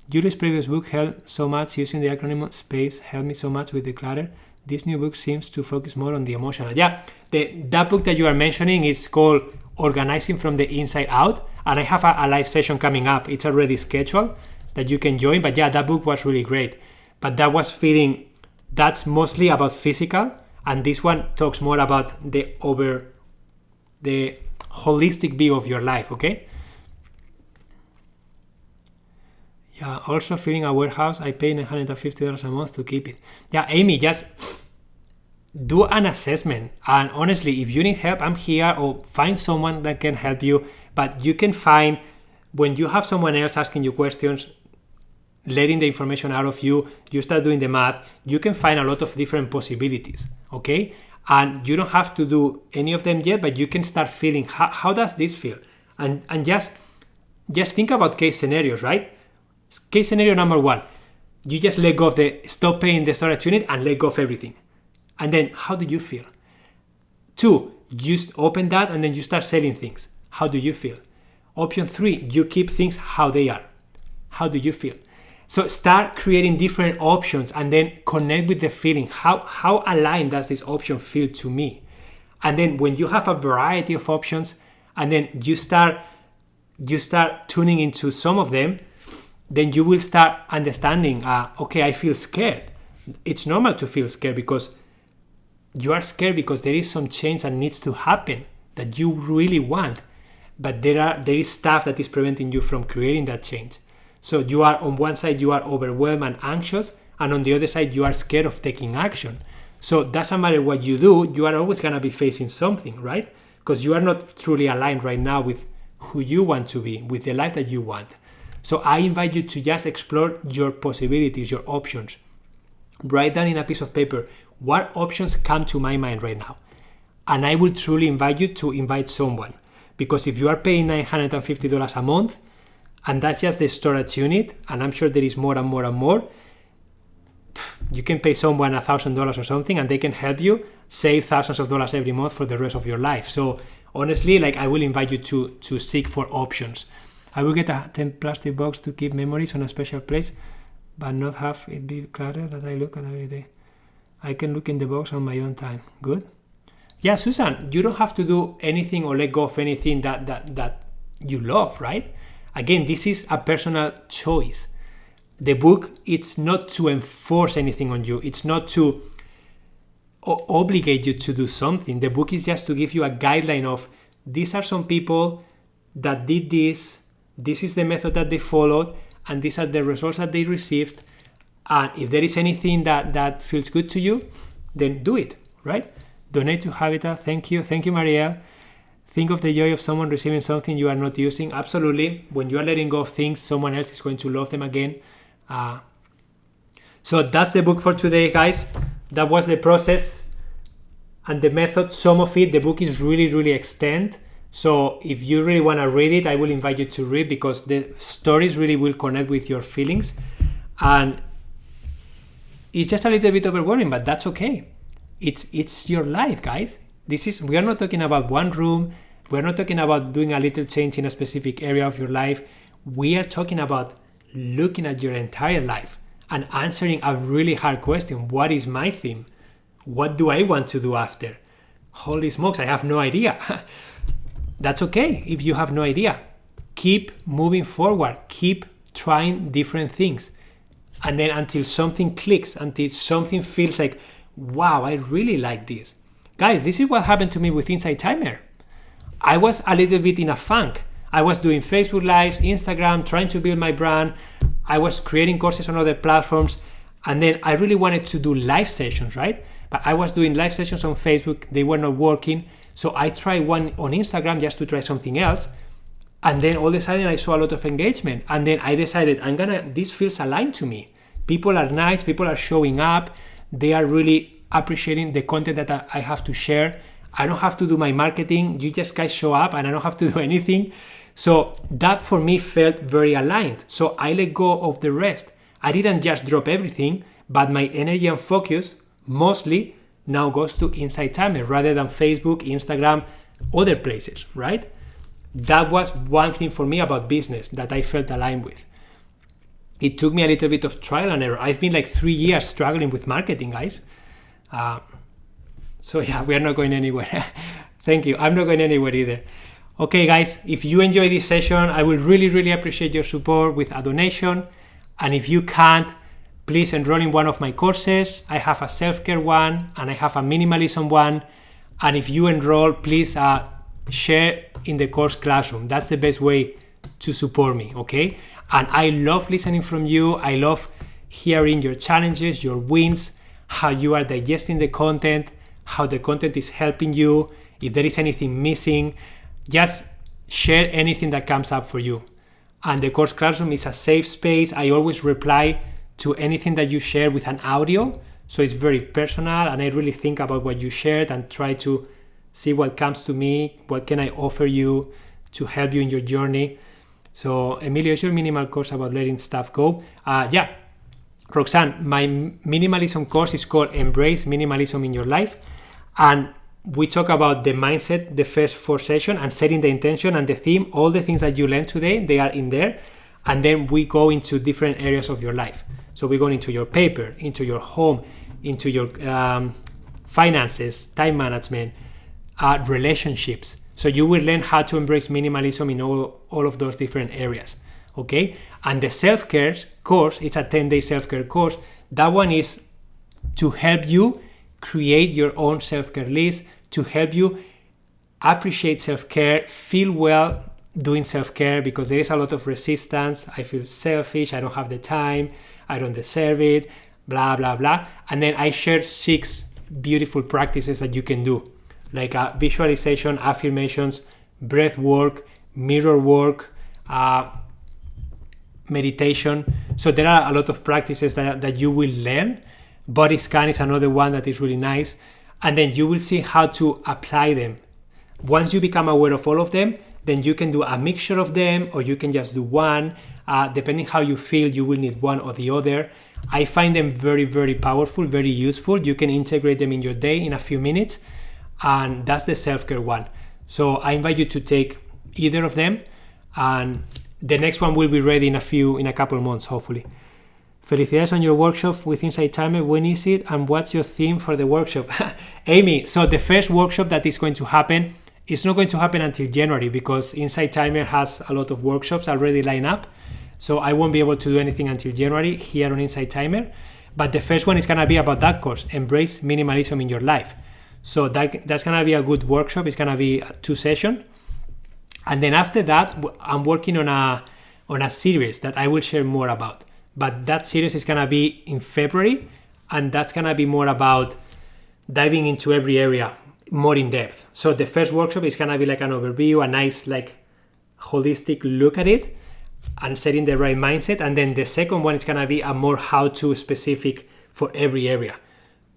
Julie's previous book helped so much. Using the acronym SPACE helped me so much with Declutter. This new book seems to focus more on the emotional. Yeah, that book that you are mentioning is called Organizing from the Inside Out, and I have a live session coming up. It's already scheduled that you can join, but yeah, that book was really great. But that's mostly about physical, and this one talks more about the holistic view of your life, okay? Yeah, also filling a warehouse, I pay $950 a month to keep it. Yeah, Amy, just do an assessment. And honestly, if you need help, I'm here, or find someone that can help you. But you can find, when you have someone else asking you questions, letting the information out of you, you start doing the math, you can find a lot of different possibilities, okay? And you don't have to do any of them yet, but you can start feeling, how does this feel? And just think about case scenarios, right? Case scenario number 1, you just let go of stop paying the storage unit and let go of everything. And then how do you feel? 2, you open that and then you start selling things. How do you feel? Option 3, you keep things how they are. How do you feel? So start creating different options and then connect with the feeling. How aligned does this option feel to me? And then when you have a variety of options and then you start tuning into some of them, then you will start understanding, okay, I feel scared. It's normal to feel scared because you are scared because there is some change that needs to happen that you really want, but there is stuff that is preventing you from creating that change. So you are, on one side, you are overwhelmed and anxious, and on the other side, you are scared of taking action. So it doesn't matter what you do, you are always going to be facing something, right? Because you are not truly aligned right now with who you want to be, with the life that you want. So I invite you to just explore your possibilities, your options. Write down in a piece of paper, what options come to my mind right now? And I will truly invite you to invite someone. Because if you are paying $950 a month, and that's just the storage unit, and I'm sure there is more and more and more, you can pay someone $1,000 or something, and they can help you save thousands of dollars every month for the rest of your life. So honestly, I will invite you to seek for options. I will get a 10 plastic box to keep memories on a special place, but not have it be cluttered that I look at every day. I can look in the box on my own time. Good? Yeah, Susan, you don't have to do anything or let go of anything that you love, right? Again, this is a personal choice. The book, it's not to enforce anything on you. It's not to obligate you to do something. The book is just to give you a guideline of, these are some people that did this, this is the method that they followed, and these are the results that they received. And if there is anything that feels good to you, then do it, right? Donate to Habitat. Thank you, Marielle. Think of the joy of someone receiving something you are not using. Absolutely. When you are letting go of things, someone else is going to love them again. So that's the book for today, guys. That was the process. And the method, some of it, the book is really extended. So if you really want to read it, I will invite you to read, because the stories really will connect with your feelings. And it's just a little bit overwhelming, but that's okay. It's your life, guys. We are not talking about one room. We're not talking about doing a little change in a specific area of your life. We are talking about looking at your entire life and answering a really hard question. What is my theme? What do I want to do after? Holy smokes, I have no idea. That's okay if you have no idea. Keep moving forward. Keep trying different things. And then until something clicks, until something feels like, wow, I really like this. Guys, this is what happened to me with Inside Timer. I was a little bit in a funk. I was doing Facebook Lives, Instagram, trying to build my brand. I was creating courses on other platforms. And then I really wanted to do live sessions, right? But I was doing live sessions on Facebook. They were not working. So I tried one on Instagram just to try something else. And then all of a sudden I saw a lot of engagement. And then I decided, this feels aligned to me. People are nice. People are showing up. They are really appreciating the content that I have to share. I don't have to do my marketing. You just guys show up and I don't have to do anything. So that for me felt very aligned. So I let go of the rest. I didn't just drop everything, but my energy and focus mostly now goes to Inside Timer rather than Facebook, Instagram, other places, right? That was one thing for me about business that I felt aligned with. It took me a little bit of trial and error. I've been like 3 years struggling with marketing, guys. So yeah, we are not going anywhere. Thank you. I'm not going anywhere either. Okay, guys, if you enjoy this session, I will really appreciate your support with a donation. And if you can't, please enroll in one of my courses. I have a self-care one and I have a minimalism one. And if you enroll, please share in the course classroom. That's the best way to support me, okay? And I love listening from you. I love hearing your challenges, your wins, how you are digesting the content, how the content is helping you, if there is anything missing. Just share anything that comes up for you. And the course classroom is a safe space. I always reply to anything that you share with an audio. So it's very personal and I really think about what you shared and try to see what comes to me, what can I offer you to help you in your journey. So Emilio, is your minimal course about letting stuff go? Yeah, Roxanne, my minimalism course is called Embrace Minimalism in Your Life. And we talk about the mindset, the first 4 sessions, and setting the intention and the theme. All the things that you learned today, they are in there. And then we go into different areas of your life. So we go into your paper, into your home, into your finances, time management, relationships. So you will learn how to embrace minimalism in all of those different areas. Okay? And the self-care course, it's a 10-day self-care course. That one is to help you create your own self-care list, to help you appreciate self-care, feel well doing self-care, because there is a lot of resistance. I feel selfish, I don't have the time, I don't deserve it, blah, blah, blah. And then I share 6 beautiful practices that you can do, like visualization, affirmations, breath work, mirror work, meditation. So there are a lot of practices that you will learn. Body scan is another one that is really nice. And then you will see how to apply them. Once you become aware of all of them, then you can do a mixture of them, or you can just do one. Depending how you feel, you will need one or the other. I find them very powerful, very useful. You can integrate them in your day in a few minutes. And that's the self-care one. So I invite you to take either of them. And the next one will be ready in a couple of months, hopefully. Felicidades on your workshop with Inside Timer. When is it and what's your theme for the workshop? Amy, so the first workshop that is going to happen, it's not going to happen until January, because Inside Timer has a lot of workshops already lined up. So I won't be able to do anything until January here on Inside Timer. But the first one is going to be about that course, Embrace Minimalism in Your Life. So that's going to be a good workshop. It's going to be 2 sessions. And then after that, I'm working on a series that I will share more about. But that series is going to be in February, and that's going to be more about diving into every area more in depth. So the first workshop is going to be like an overview, a nice like holistic look at it and setting the right mindset. And then the second one is going to be a more how-to specific for every area,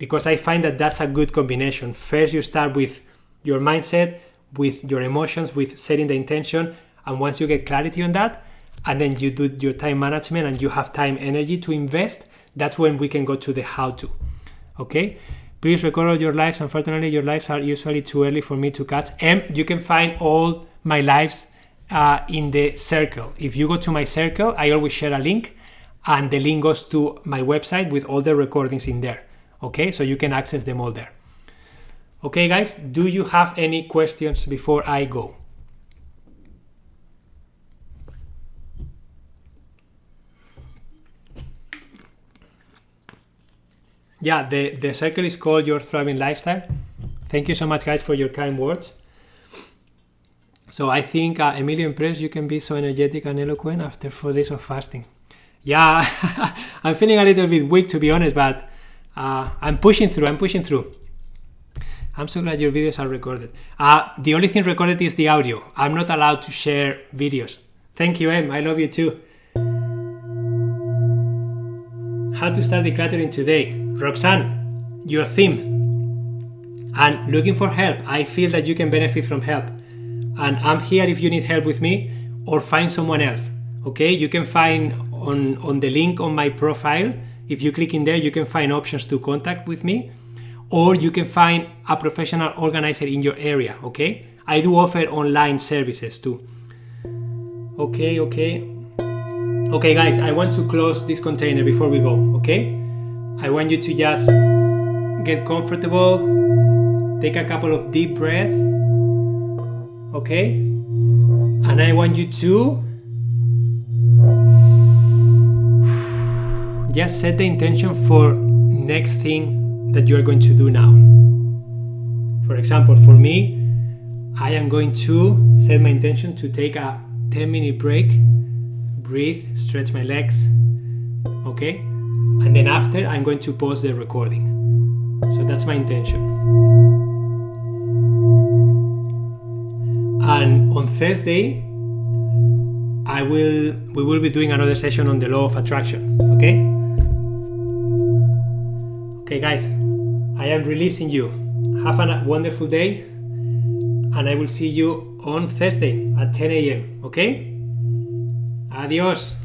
because I find that that's a good combination. First, you start with your mindset, with your emotions, with setting the intention, and once you get clarity on that, and then you do your time management and you have time, energy to invest, that's when we can go to the how to. Okay? Please record all your lives. Unfortunately, your lives are usually too early for me to catch. And you can find all my lives in the circle. If you go to my circle, I always share a link, and the link goes to my website with all the recordings in there. Okay, so you can access them all there. Okay, guys, do you have any questions before I go? Yeah, the circle is called Your Thriving Lifestyle. Thank you so much, guys, for your kind words. So I think, Emilio, impressed you can be so energetic and eloquent after 4 days of fasting. Yeah, I'm feeling a little bit weak, to be honest, but I'm pushing through. I'm so glad your videos are recorded. The only thing recorded is the audio. I'm not allowed to share videos. Thank you, Em. I love you too. How to start decluttering today? Roxanne, your theme. And looking for help. I feel that you can benefit from help. And I'm here if you need help with me, or find someone else. Okay, you can find on the link on my profile, if you click in there, you can find options to contact with me, or you can find a professional organizer in your area. Okay, I do offer online services too. Okay, guys, I want to close this container before we go. Okay, I want you to just get comfortable, take a couple of deep breaths. Okay, and I want you to just set the intention for next thing that you are going to do now. For example, for me, I am going to set my intention to take a 10-minute break, breathe, stretch my legs, okay? And then after, I'm going to pause the recording. So that's my intention. And on Thursday, we will be doing another session on the law of attraction, okay? Okay, guys, I am releasing you. Have a wonderful day, and I will see you on Thursday at 10 a.m., okay? Adios.